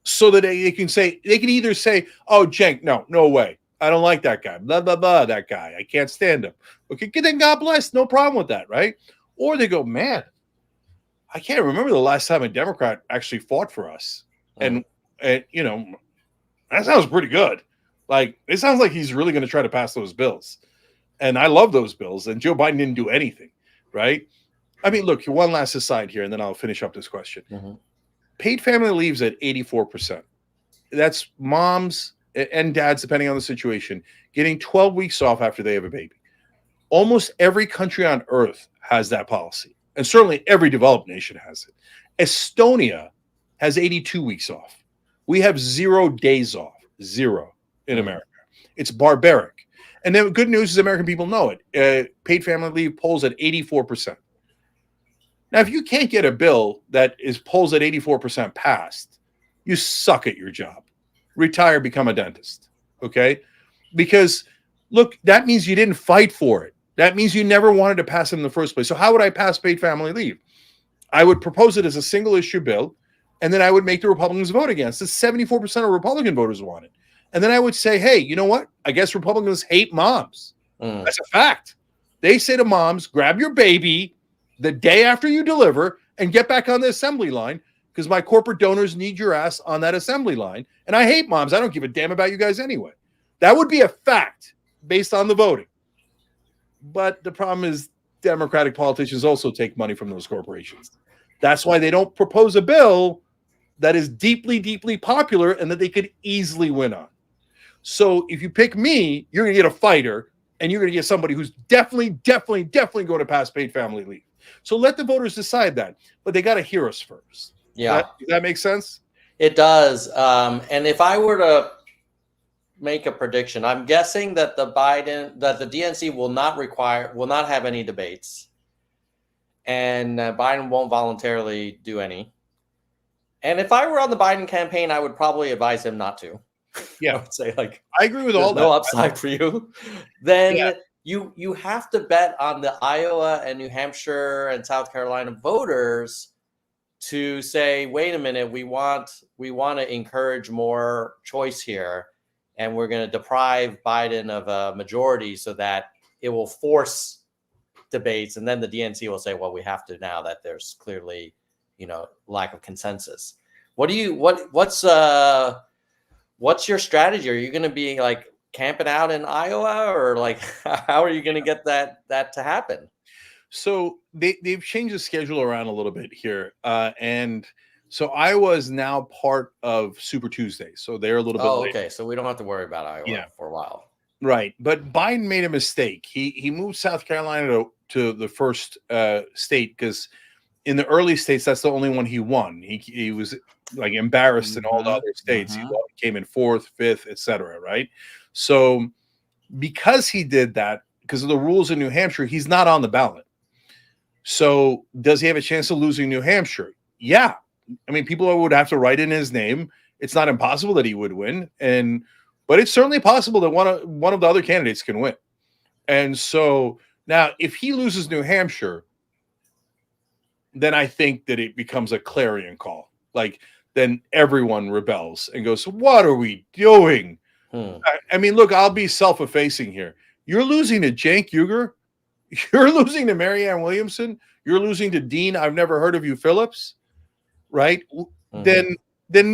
so that they can either say, oh, Cenk, no way. I don't like that guy. Blah, blah, blah, that guy. I can't stand him. Okay, then God bless. No problem with that, right? Or they go, man, I can't remember the last time a Democrat actually fought for us. And that sounds pretty good. Like, it sounds like he's really going to try to pass those bills. And I love those bills. And Joe Biden didn't do anything, right? I mean, look, one last aside here, and then I'll finish up this question. Paid family leaves at 84%. That's moms and dads, depending on the situation, getting 12 weeks off after they have a baby. Almost every country on earth has that policy. And certainly every developed nation has it. Estonia has 82 weeks off. We have 0 days off. 0 in America. It's barbaric. And the good news is American people know it. Paid family leave polls at 84%. Now, if you can't get a bill that is polls at 84% passed, you suck at your job. Retire, become a dentist. Okay? Because, look, that means you didn't fight for it. That means you never wanted to pass it in the first place. So how would I pass paid family leave? I would propose it as a single issue bill, and then I would make the Republicans vote against it. 74% of Republican voters want it. And then I would say, hey, you know what? I guess Republicans hate moms. That's a fact. They say to moms, grab your baby the day after you deliver and get back on the assembly line because my corporate donors need your ass on that assembly line. And I hate moms. I don't give a damn about you guys anyway. That would be a fact based on the voting. But the problem is Democratic politicians also take money from those corporations. That's why they don't propose a bill that is deeply, deeply popular and that they could easily win on. So if you pick me, you're going to get a fighter and you're going to get somebody who's definitely going to pass paid family leave. So let the voters decide that, but they got to hear us first. Yeah. Does that make sense? It does. And if I were to make a prediction, I'm guessing that the DNC will not have any debates, and Biden won't voluntarily do any. And if I were on the Biden campaign, I would probably advise him not to. Yeah, I would say, like, I agree with all that. No upside for you. Then you have to bet on the Iowa and New Hampshire and South Carolina voters to say, wait a minute, we want to encourage more choice here, and we're going to deprive Biden of a majority so that it will force debates, and then the DNC will say, well, we have to now that there's clearly, lack of consensus. What's your strategy? Are you going to be like camping out in Iowa, or like how are you going to get that to happen? So they've changed the schedule around a little bit here, and so Iowa is now part of Super Tuesday, so they're a little bit later. Okay, so we don't have to worry about Iowa Yeah, for a while. right. But Biden made a mistake. He moved South Carolina to the first state because in the early states that's the only one he won. He was like embarrassed in all the other states. He came in fourth, fifth, etc. Right. So because he did that, because of the rules in New Hampshire, he's not on the ballot. So does he have a chance of losing New Hampshire? Yeah. I mean, people would have to write in his name. It's not impossible that he would win, but it's certainly possible that one of the other candidates can win. And so now, if he loses New Hampshire, then I think that it becomes a clarion call. Like, then everyone rebels and goes, "What are we doing?" I mean, look, I'll be self-effacing here. You're losing to Cenk Uygur. You're losing to Marianne Williamson. You're losing to Dean. I've never heard of you, Phillips. Right? Then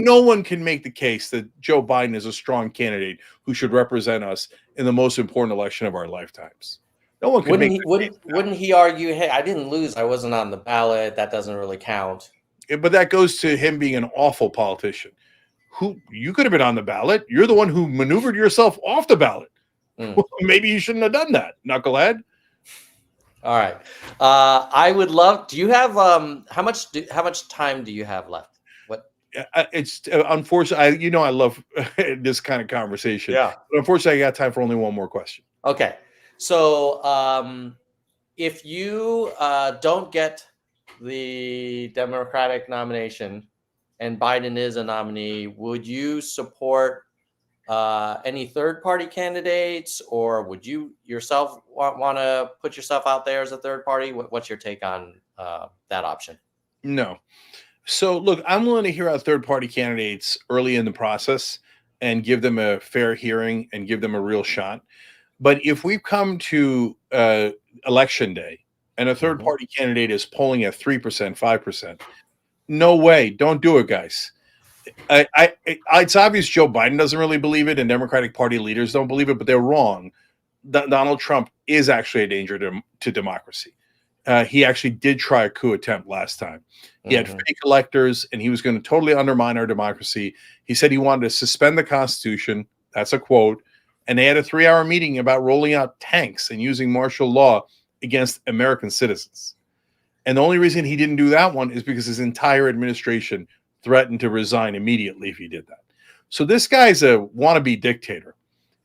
no one can make the case that Joe Biden is a strong candidate who should represent us in the most important election of our lifetimes. No one can wouldn't he argue, hey, I didn't lose, I wasn't on the ballot, that doesn't really count? But that goes to him being an awful politician. Who you could have been on the ballot. You're the one who maneuvered yourself off the ballot. Well, maybe you shouldn't have done that, knucklehead. All right. I would love. Do you have how much time do you have left? What? It's unfortunately, I love this kind of conversation. Yeah. But unfortunately, I got time for only one more question. Okay. So if you don't get the Democratic nomination and Biden is a nominee, would you support any third-party candidates, or would you yourself want to put yourself out there as a third party? What's your take on that option? No. So, look, I'm willing to hear out third-party candidates early in the process and give them a fair hearing and give them a real shot. But if we come to election day and a third-party candidate is polling at 3%, 5%, no way. Don't do it, guys. It's obvious Joe Biden doesn't really believe it, and Democratic Party leaders don't believe it, but they're wrong. Donald Trump is actually a danger to democracy. He actually did try a coup attempt last time. He had fake electors, and he was going to totally undermine our democracy. He said he wanted to suspend the Constitution. That's a quote. And they had a 3-hour meeting about rolling out tanks and using martial law against American citizens. And the only reason he didn't do that one is because his entire administration threatened to resign immediately if he did that. So this guy's a wannabe dictator.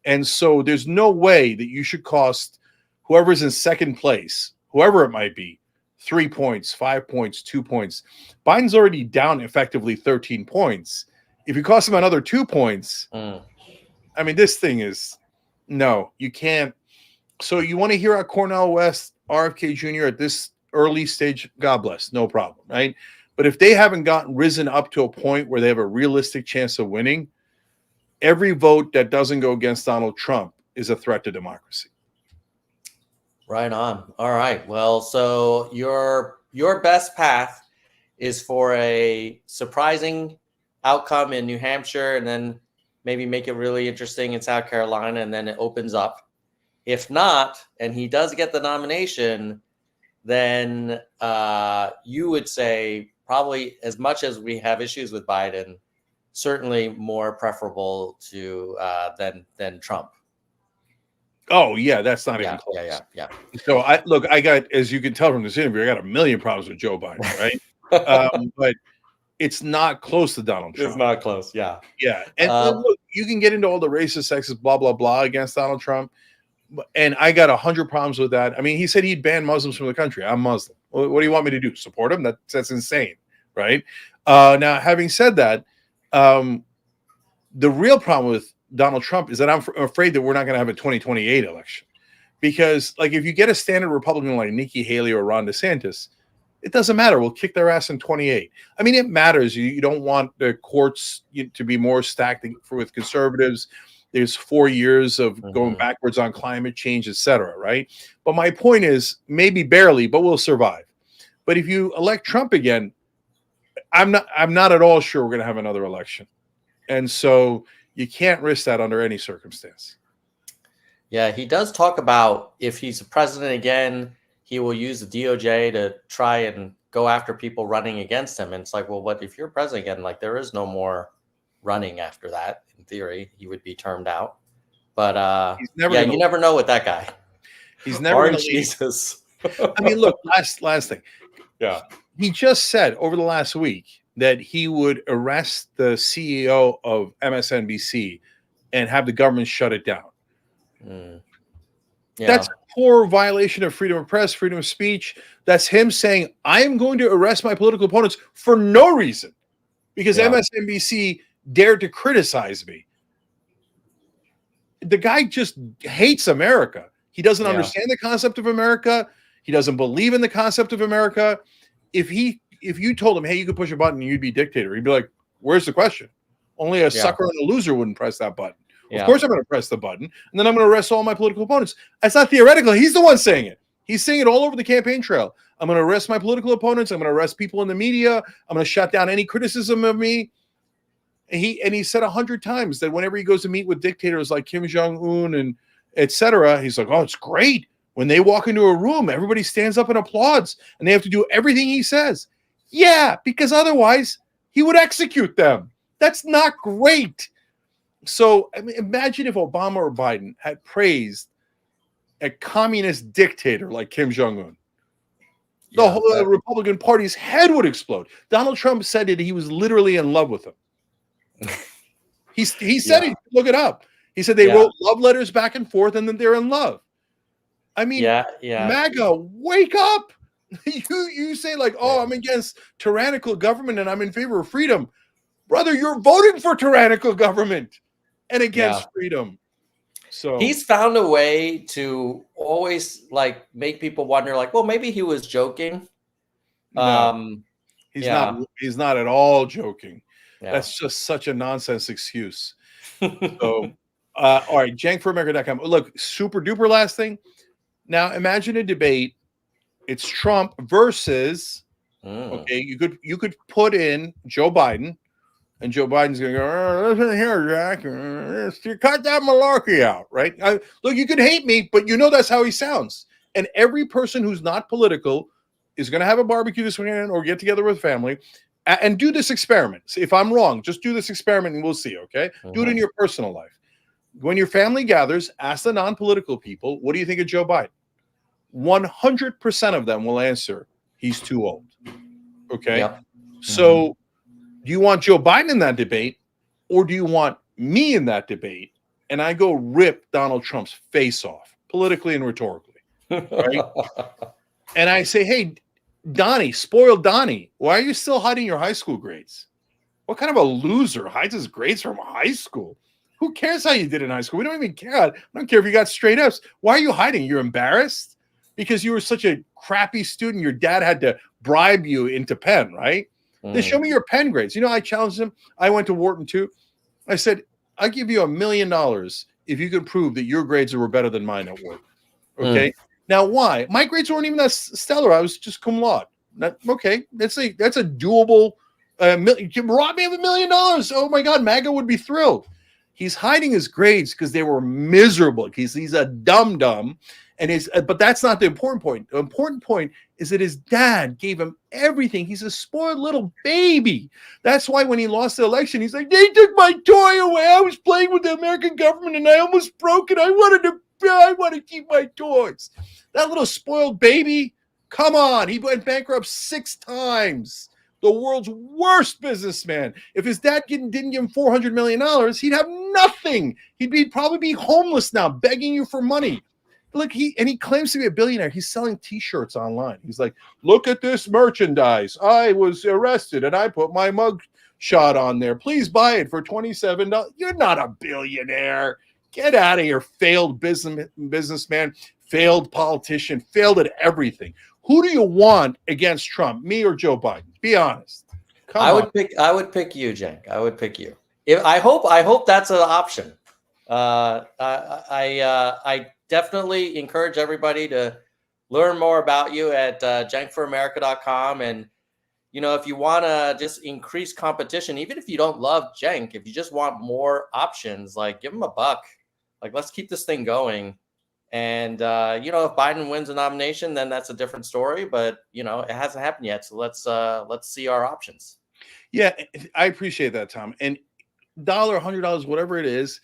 And so there's no way that you should cost whoever's in second place, whoever it might be, 3 points, 5 points, 2 points. Biden's already down effectively 13 points. If you cost him another 2 points, I mean, this thing is, no, you can't. So you want to hear out Cornel West, RFK Jr. at this early stage, God bless, no problem, right? But if they haven't risen up to a point where they have a realistic chance of winning, every vote that doesn't go against Donald Trump is a threat to democracy. Right on. All right. Well, so your best path is for a surprising outcome in New Hampshire, and then maybe make it really interesting in South Carolina, and then it opens up. If not, and he does get the nomination, then you would say probably, as much as we have issues with Biden, certainly more preferable to than Trump. Oh yeah, that's not even close. Yeah. So I got, as you can tell from this interview, I got a million problems with Joe Biden, right? But it's not close to Donald Trump. It's not close. Yeah. Yeah. And look, you can get into all the racist, sexist, blah, blah, blah against Donald Trump. And I got 100 problems with that. I mean, he said he'd ban Muslims from the country. I'm Muslim. What do you want me to do? Support him? That's insane. Right. Now, having said that, the real problem with Donald Trump is that I'm afraid that we're not going to have a 2028 election, because like if you get a standard Republican like Nikki Haley or Ron DeSantis, it doesn't matter. We'll kick their ass in 28. I mean, it matters. You don't want the courts to be more stacked with conservatives. There's 4 years of going Mhm. backwards on climate change, etc. Right? But my point is, maybe barely, but we'll survive. But if you elect Trump again, I'm not at all sure we're going to have another election, and so you can't risk that under any circumstance. Yeah, he does talk about if he's president again, he will use the DOJ to try and go after people running against him. And it's like, well, what if you're president again? Like, there is no more running after that. In theory, he would be termed out. But He's never yeah, going you to. never know with that guy. He's never going Orange to leave. Jesus. I mean, look, last thing. Yeah. He just said over the last week that he would arrest the CEO of MSNBC and have the government shut it down. Mm. Yeah. That's a poor violation of freedom of press, freedom of speech. That's him saying, I am going to arrest my political opponents for no reason because Yeah. MSNBC dared to criticize me. The guy just hates America. He doesn't Yeah. understand the concept of America. He doesn't believe in the concept of America. If you told him, hey, you could push a button and you'd be dictator, he'd be like, where's the question? Only a sucker and a loser wouldn't press that button. Yeah. Of course I'm going to press the button, and then I'm going to arrest all my political opponents. That's not theoretical. He's the one saying it. He's saying it all over the campaign trail. I'm going to arrest my political opponents. I'm going to arrest people in the media. I'm going to shut down any criticism of me. And he said 100 times that whenever he goes to meet with dictators like Kim Jong-un and etc., he's like, oh, it's great. When they walk into a room, everybody stands up and applauds, and they have to do everything he says. Yeah, because otherwise he would execute them. That's not great. So I mean, imagine if Obama or Biden had praised a communist dictator like Kim Jong-un. The whole Republican Party's head would explode. Donald Trump said that he was literally in love with him. He said it. Look it up. He said they wrote love letters back and forth, and then they're in love. I mean, MAGA, wake up. You say like, oh, I'm against tyrannical government and I'm in favor of freedom. Brother, you're voting for tyrannical government and against freedom. So he's found a way to always like make people wonder, like, well, maybe he was joking. No, he's not at all joking. Yeah. That's just such a nonsense excuse. So all right, jankforamerica.com. Look, super duper last thing. Now imagine a debate. It's Trump versus okay, you could put in Joe Biden, and Joe Biden's gonna go, listen here, Jack, you cut that malarkey out, right? Look, you could hate me, but you know that's how he sounds. And every person who's not political is gonna have a barbecue this weekend or get together with family and do this experiment. See, if I'm wrong, just do this experiment and we'll see, okay? Do it in your personal life. When your family gathers, ask the non-political people, what do you think of Joe Biden? 100% of them will answer, he's too old. Okay. Yep. So do you want Joe Biden in that debate, or do you want me in that debate? And I go rip Donald Trump's face off politically and rhetorically. Right? And I say, hey, Donnie, spoiled Donnie, why are you still hiding your high school grades? What kind of a loser hides his grades from high school? Who cares how you did in high school? We don't even care. I don't care if you got straight F's. Why are you hiding? You're embarrassed because you were such a crappy student. Your dad had to bribe you into Penn, right? Then show me your Penn grades. You know, I challenged him. I went to Wharton too. I said, I'll give you $1 million if you can prove that your grades were better than mine at work. Okay. Now, why? My grades weren't even that stellar. I was just cum laude. Okay. That's a doable. Rob me of $1 million. Oh my God. MAGA would be thrilled. He's hiding his grades because they were miserable because he's a dum-dum. But that's not the important point. The important point is that his dad gave him everything. He's a spoiled little baby. That's why when he lost the election, he's like, they took my toy away. I was playing with the American government and I almost broke it. I want to keep my toys. That little spoiled baby, come on. He went bankrupt 6 times. The world's worst businessman. If his dad didn't give him $400 million, he'd have nothing. He'd probably be homeless now, begging you for money. Look, he claims to be a billionaire. He's selling T-shirts online. He's like, look at this merchandise. I was arrested and I put my mug shot on there. Please buy it for $27. You're not a billionaire. Get out of here, failed businessman, failed politician, failed at everything. Who do you want against Trump, me or Joe Biden? Be honest. I would pick you, Cenk. I would pick you. I hope that's an option. I definitely encourage everybody to learn more about you at jankforamerica.com. And, if you want to just increase competition, even if you don't love Cenk, if you just want more options, like give him a buck. Like, let's keep this thing going. And, if Biden wins a nomination, then that's a different story. But, it hasn't happened yet. So let's see our options. Yeah, I appreciate that, Tom. And $1, $100, whatever it is,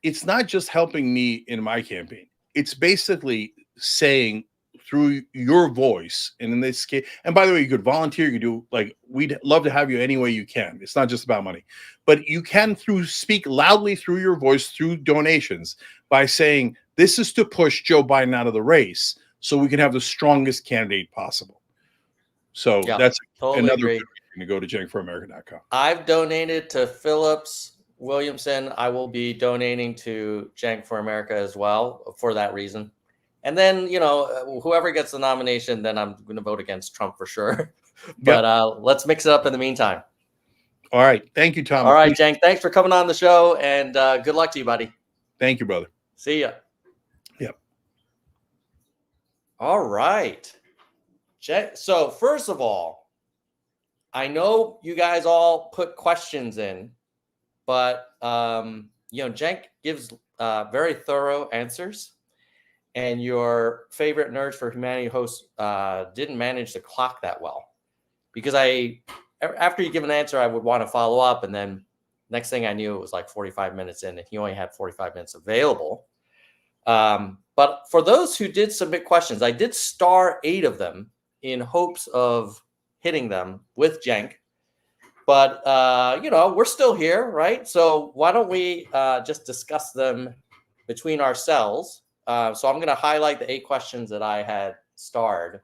it's not just helping me in my campaign. It's basically saying through your voice, and in this case, and by the way, you could volunteer, you could do, like, we'd love to have you any way you can. It's not just about money, but you can speak loudly through your voice, through donations, by saying this is to push Joe Biden out of the race so we can have the strongest candidate possible. So Yeah, that's totally another agree. good reason to go to jankforamerica.com. I've donated to Phillips Williamson. I will be donating to Cenk for America as well for that reason. And then, whoever gets the nomination, then I'm going to vote against Trump for sure. But let's mix it up in the meantime. All right. Thank you, Tom. All right, Cenk. Thanks for coming on the show, and good luck to you, buddy. Thank you, brother. See ya. Yep. All right. So first of all, I know you guys all put questions in, but Cenk gives very thorough answers, and your favorite Nerds for Humanity host didn't manage to clock that well, because after you give an answer, I would want to follow up, and then next thing I knew, it was like 45 minutes in, and he only had 45 minutes available. But for those who did submit questions, I did star 8 of them in hopes of hitting them with Cenk. But, we're still here, right? So why don't we just discuss them between ourselves? So I'm going to highlight the 8 questions that I had starred.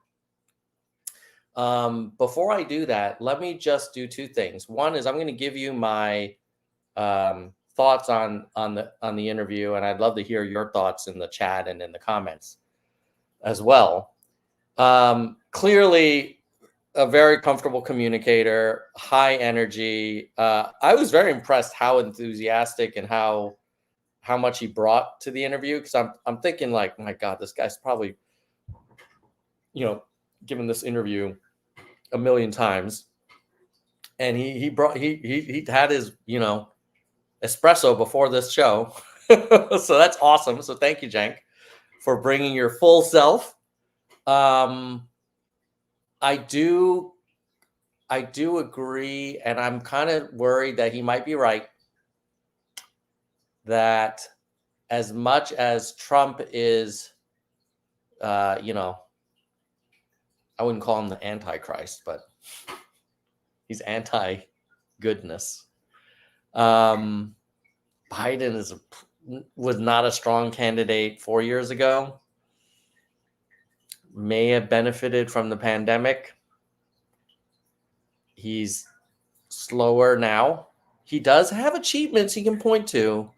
Before I do that, let me just do 2 things. One is I'm going to give you my thoughts on the interview, and I'd love to hear your thoughts in the chat and in the comments as well. Clearly, a very comfortable communicator, high energy. I was very impressed how enthusiastic and how much he brought to the interview, because I'm thinking, like, my God, this guy's probably given this interview a million times, and he had his espresso before this show. So that's awesome. So thank you, Cenk, for bringing your full self. I do agree, and I'm kind of worried that he might be right, that as much as Trump is, I wouldn't call him the Antichrist, but he's anti-goodness. Biden was not a strong candidate 4 years ago. May have benefited from the pandemic. He's slower now. He does have achievements he can point to,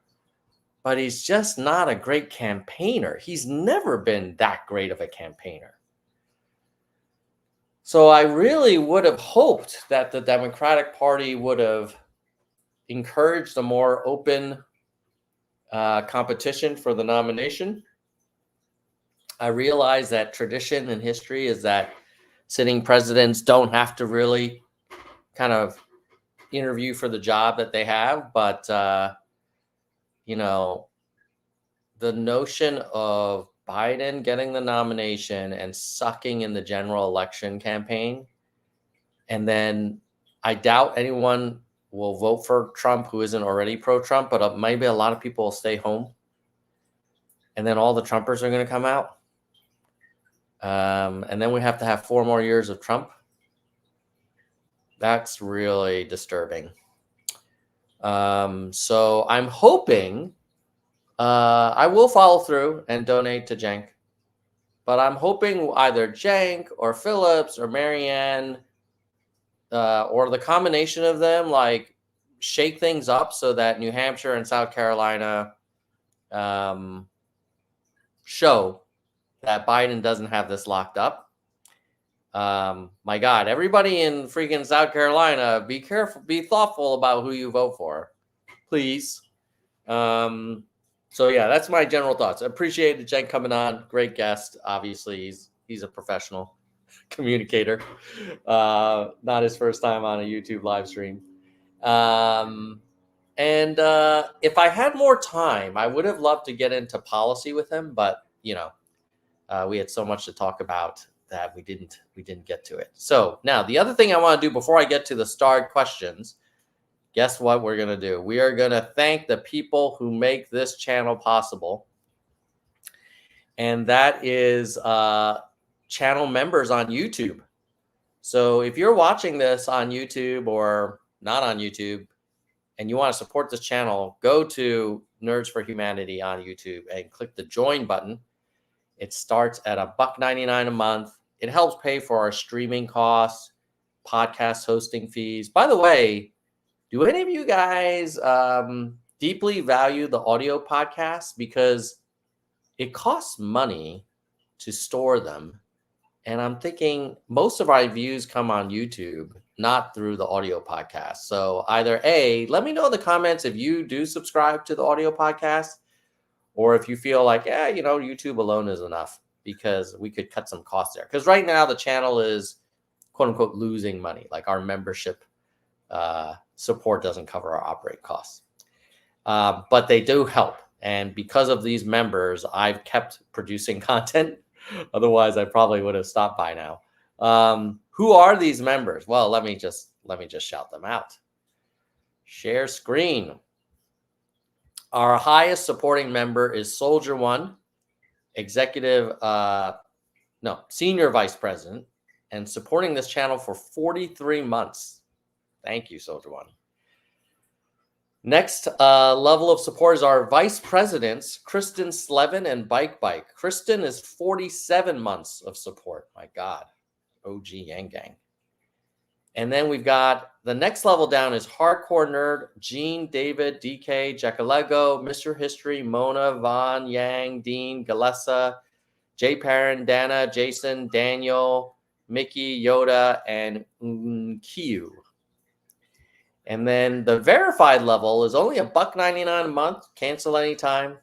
but he's just not a great campaigner. He's never been that great of a campaigner. So I really would have hoped that the Democratic Party would have encouraged a more open competition for the nomination. I realize that tradition and history is that sitting presidents don't have to really kind of interview for the job that they have, but the notion of Biden getting the nomination and sucking in the general election campaign, and then I doubt anyone will vote for Trump who isn't already pro-Trump, but maybe a lot of people will stay home, and then all the Trumpers are going to come out, and then we have to have 4 more years of Trump. That's really disturbing. So I'm hoping I will follow through and donate to Cenk, but I'm hoping either Cenk or Phillips or Marianne or the combination of them, like, shake things up so that New Hampshire and South Carolina show that Biden doesn't have this locked up. My God, everybody in freaking South Carolina, be careful, be thoughtful about who you vote for, please. So yeah, that's my general thoughts. Appreciated Cenk coming on. Great guest. Obviously, he's a professional communicator. Not his first time on a YouTube live stream. And if I had more time, I would have loved to get into policy with him, but we had so much to talk about that we didn't get to it. So now the other thing I want to do before I get to the starred questions, guess what we're going to do? We are going to thank the people who make this channel possible. And that is channel members on YouTube. So if you're watching this on YouTube or not on YouTube and you want to support this channel, go to Nerds for Humanity on YouTube and click the join button. It starts at $1.99 a month. It helps pay for our streaming costs, podcast hosting fees. By the way, do any of you guys deeply value the audio podcasts? Because it costs money to store them. And I'm thinking most of our views come on YouTube, not through the audio podcast. So either A, let me know in the comments if you do subscribe to the audio podcast, or if you feel like, YouTube alone is enough, because we could cut some costs there. Because right now the channel is quote unquote losing money. Like our membership support doesn't cover our operating costs. But they do help. And because of these members, I've kept producing content. Otherwise, I probably would have stopped by now. Who are these members? Well, let me just shout them out. Share screen. Our highest supporting member is Soldier One, senior vice president, and supporting this channel for 43 months. Thank you, Soldier One. Next level of support is our vice presidents, Kristen Slevin and Bike. Kristen is 47 months of support. My God, OG Yang Gang. And then we've got the next level down is Hardcore Nerd, Gene, David, DK, Jackalego, Mr. History, Mona, Vaughn, Yang, Dean, Galessa, Jay Perrin, Dana, Jason, Daniel, Mickey, Yoda, and Kiyu. And then the verified level is only $1.99 a month. Cancel anytime.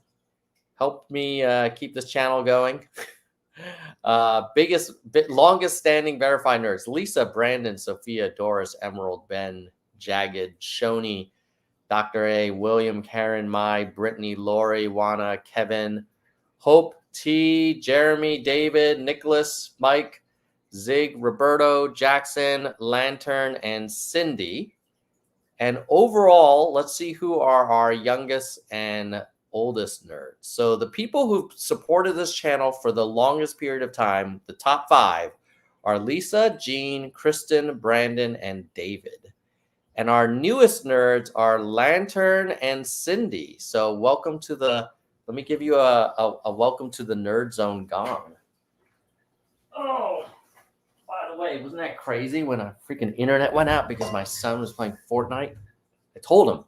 Help me keep this channel going. Longest standing verified nerds: Lisa, Brandon, Sophia, Doris, Emerald, Ben, Jagged, Shoni, Dr. A, William, Karen, Mai, Brittany, Lori, Wana, Kevin, Hope, T, Jeremy, David, Nicholas, Mike, Zig, Roberto, Jackson, Lantern, and Cindy. And overall, let's see who are our youngest and oldest nerds. So the people who've supported this channel for the longest period of time, the top 5, are Lisa, Jean, Kristen, Brandon, and David. And our newest nerds are Lantern and Cindy. So welcome to let me give you a welcome to the Nerd Zone gong. Oh, by the way, wasn't that crazy when a freaking internet went out because my son was playing Fortnite? I told him.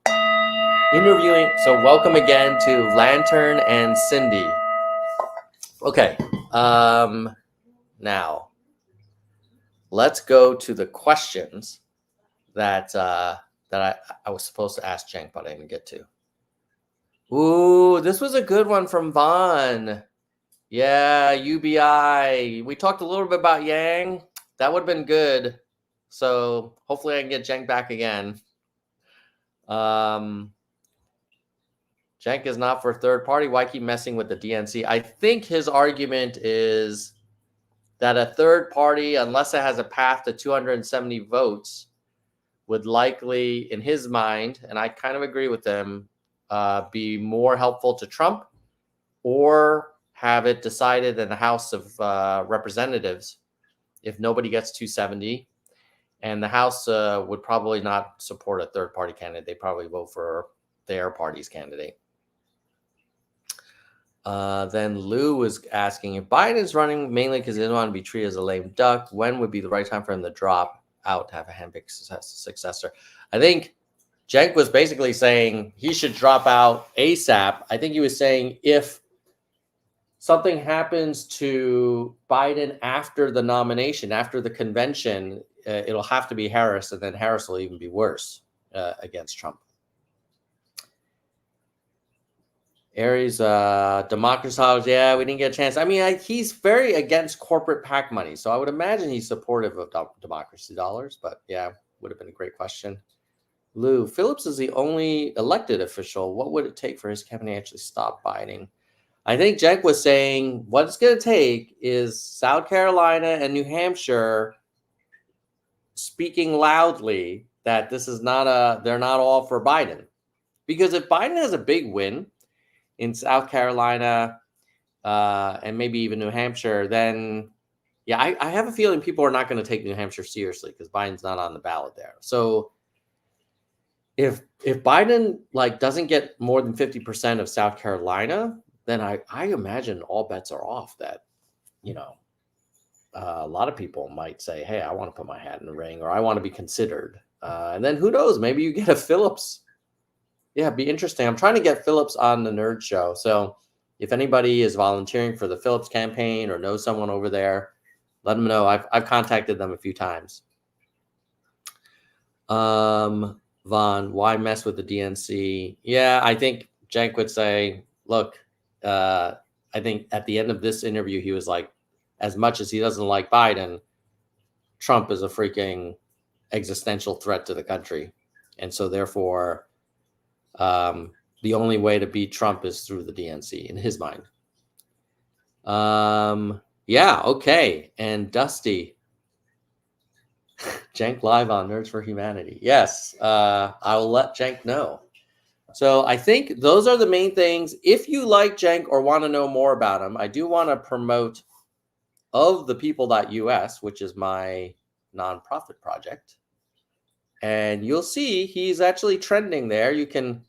Interviewing. So welcome again to Lantern and Cindy. Okay. Now let's go to the questions that I was supposed to ask Cenk, but I didn't get to. Ooh, this was a good one from Vaughn. Yeah, UBI. We talked a little bit about Yang. That would have been good. So hopefully I can get Cenk back again. Cenk is not for third party. Why keep messing with the DNC? I think his argument is that a third party, unless it has a path to 270 votes, would likely, in his mind, and I kind of agree with him, be more helpful to Trump, or have it decided in the House of Representatives if nobody gets 270. And the House would probably not support a third party candidate. They probably vote for their party's candidate. Then Lou was asking, if Biden is running mainly because he doesn't want to be treated as a lame duck, when would be the right time for him to drop out to have a handpicked successor? I think Cenk was basically saying he should drop out ASAP. I think he was saying if something happens to Biden after the nomination, after the convention, it'll have to be Harris, and then Harris will even be worse against Trump. Aries, democracy, yeah, we didn't get a chance. I mean, he's very against corporate PAC money, so I would imagine he's supportive of democracy dollars. But yeah, would have been a great question. Lou, Phillips is the only elected official. What would it take for his campaign to actually stop Biden? I think Cenk was saying what it's going to take is South Carolina and New Hampshire speaking loudly that this is they're not all for Biden. Because if Biden has a big win in South Carolina and maybe even New Hampshire, then yeah, I have a feeling people are not going to take New Hampshire seriously because Biden's not on the ballot there. So if Biden doesn't get more than 50% of South Carolina, then I imagine all bets are off. That a lot of people might say, "Hey, I want to put my hat in the ring," or "I want to be considered." And then who knows? Maybe you get a Phillips. Yeah, it'd be interesting. I'm trying to get Phillips on the Nerd Show. So if anybody is volunteering for the Phillips campaign or knows someone over there, let them know. I've contacted them a few times. Vaughn, why mess with the DNC? Yeah, I think Cenk would say, look, I think at the end of this interview, he was like, as much as he doesn't like Biden, Trump is a freaking existential threat to the country. And so therefore, the only way to beat Trump is through the DNC in his mind. Yeah, okay. And Dusty, Cenk live on Nerds for Humanity. Yes, I will let Cenk know. So I think those are the main things. If you like Cenk or want to know more about him, I do want to promote ofthepeople.us, which is my nonprofit project. And you'll see he's actually trending there. You can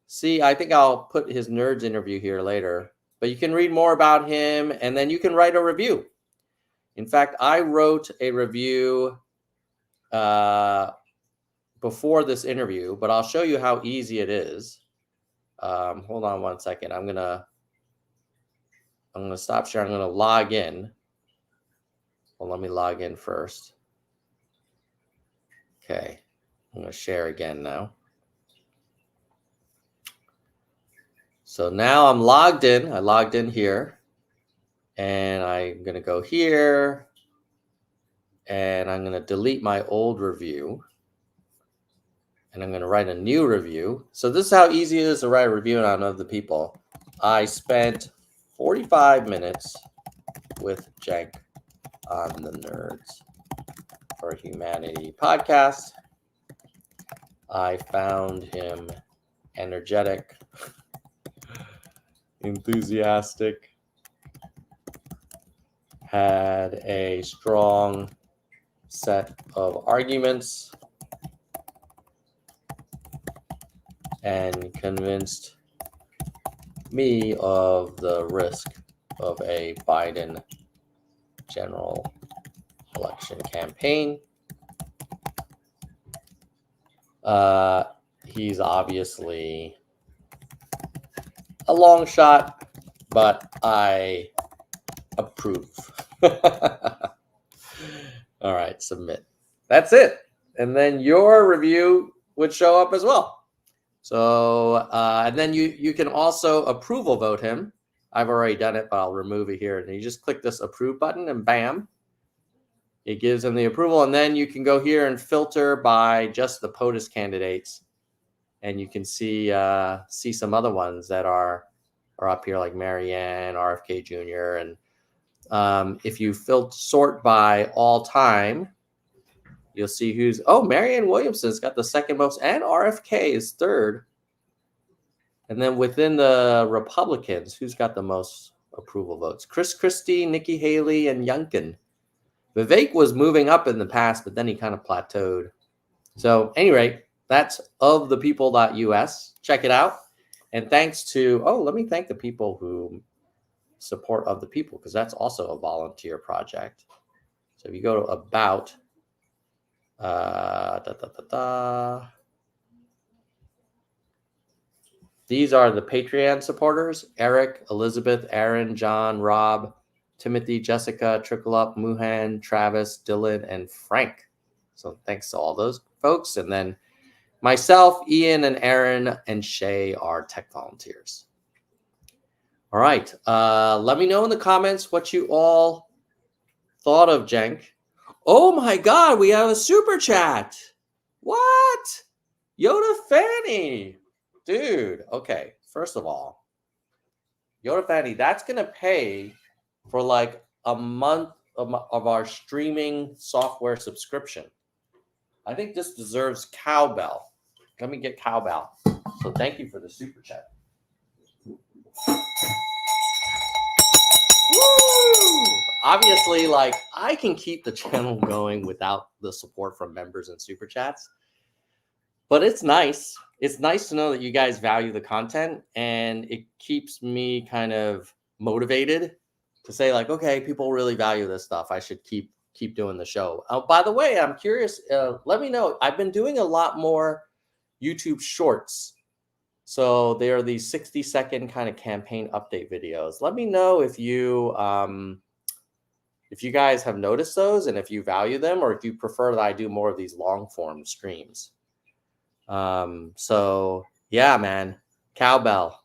see, I think I'll put his Nerds interview here later, but you can read more about him and then you can write a review. In fact, I wrote a review before this interview, but I'll show you how easy it is. Hold on one second. I'm gonna stop sharing. I'm gonna log in. Well, let me log in first. Okay, I'm gonna share again now. So now I'm logged in. I logged in here, and I'm gonna go here, and I'm gonna delete my old review. And I'm going to write a new review. So this is how easy it is to write a review on Other People. I spent 45 minutes with Cenk on the Nerds for Humanity podcast. I found him energetic, enthusiastic, had a strong set of arguments, and convinced me of the risk of a Biden general election campaign. He's obviously a long shot, but I approve. All right, submit. That's it. And then your review would show up as well. So, and then you can also approval vote him. I've already done it, but I'll remove it here. And you just click this approve button and bam, it gives him the approval. And then you can go here and filter by just the POTUS candidates. And you can see some other ones that are up here, like Marianne, RFK Jr. And if you sort by all time, you'll see Marianne Williamson's got the second most, and RFK is third. And then within the Republicans, who's got the most approval votes? Chris Christie, Nikki Haley, and Youngkin. Vivek was moving up in the past, but then he kind of plateaued. So anyway, that's ofthepeople.us. Check it out. And thanks to, let me thank the people who support Of the People, because that's also a volunteer project. So if you go to About, these are the Patreon supporters: Eric, Elizabeth, Aaron, John, Rob, Timothy, Jessica, Trickle Up, Muhan, Travis, Dylan, and Frank. So thanks to all those folks. And then myself, Ian, and Aaron, and Shay are tech volunteers. All right. Let me know in the comments what you all thought of Cenk. Oh my God, we have a super chat. What? Yoda Fanny. Dude, okay. First of all, Yoda Fanny, that's going to pay for like a month of our streaming software subscription. I think this deserves cowbell. Let me get cowbell. So thank you for the super chat. Woo! Obviously, like I can keep the channel going without the support from members and super chats, but it's nice. It's nice to know that you guys value the content, and it keeps me kind of motivated to say like, okay, people really value this stuff. I should keep doing the show. By the way, I'm curious. Let me know. I've been doing a lot more YouTube shorts. So they are these 60-second kind of campaign update videos. Let me know if you guys have noticed those and if you value them, or if you prefer that I do more of these long form streams. So yeah, man, cowbell.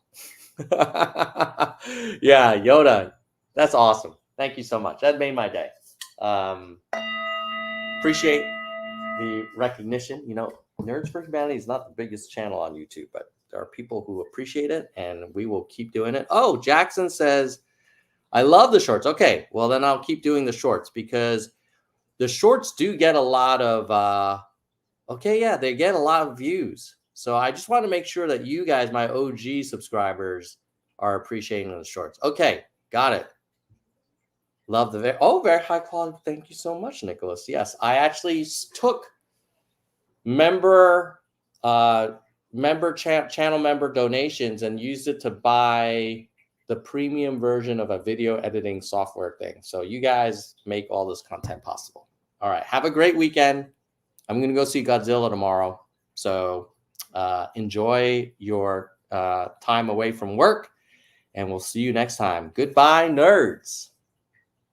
Yeah, Yoda, that's awesome. Thank you so much. That made my day. Appreciate the recognition. You know, Nerds for Humanity is not the biggest channel on YouTube, but there are people who appreciate it, and we will keep doing it. Oh, Jackson says, I love the shorts. Okay, well, then I'll keep doing the shorts, because the shorts do get a lot of, they get a lot of views. So I just want to make sure that you guys, my OG subscribers, are appreciating the shorts. Okay, got it. Love the very high quality. Thank you so much, Nicholas. Yes, I actually took channel member donations and used it to buy the premium version of a video editing software thing. So you guys make all this content possible. All right, have a great weekend. I'm gonna go see Godzilla tomorrow. So enjoy your time away from work, and we'll see you next time. Goodbye, nerds.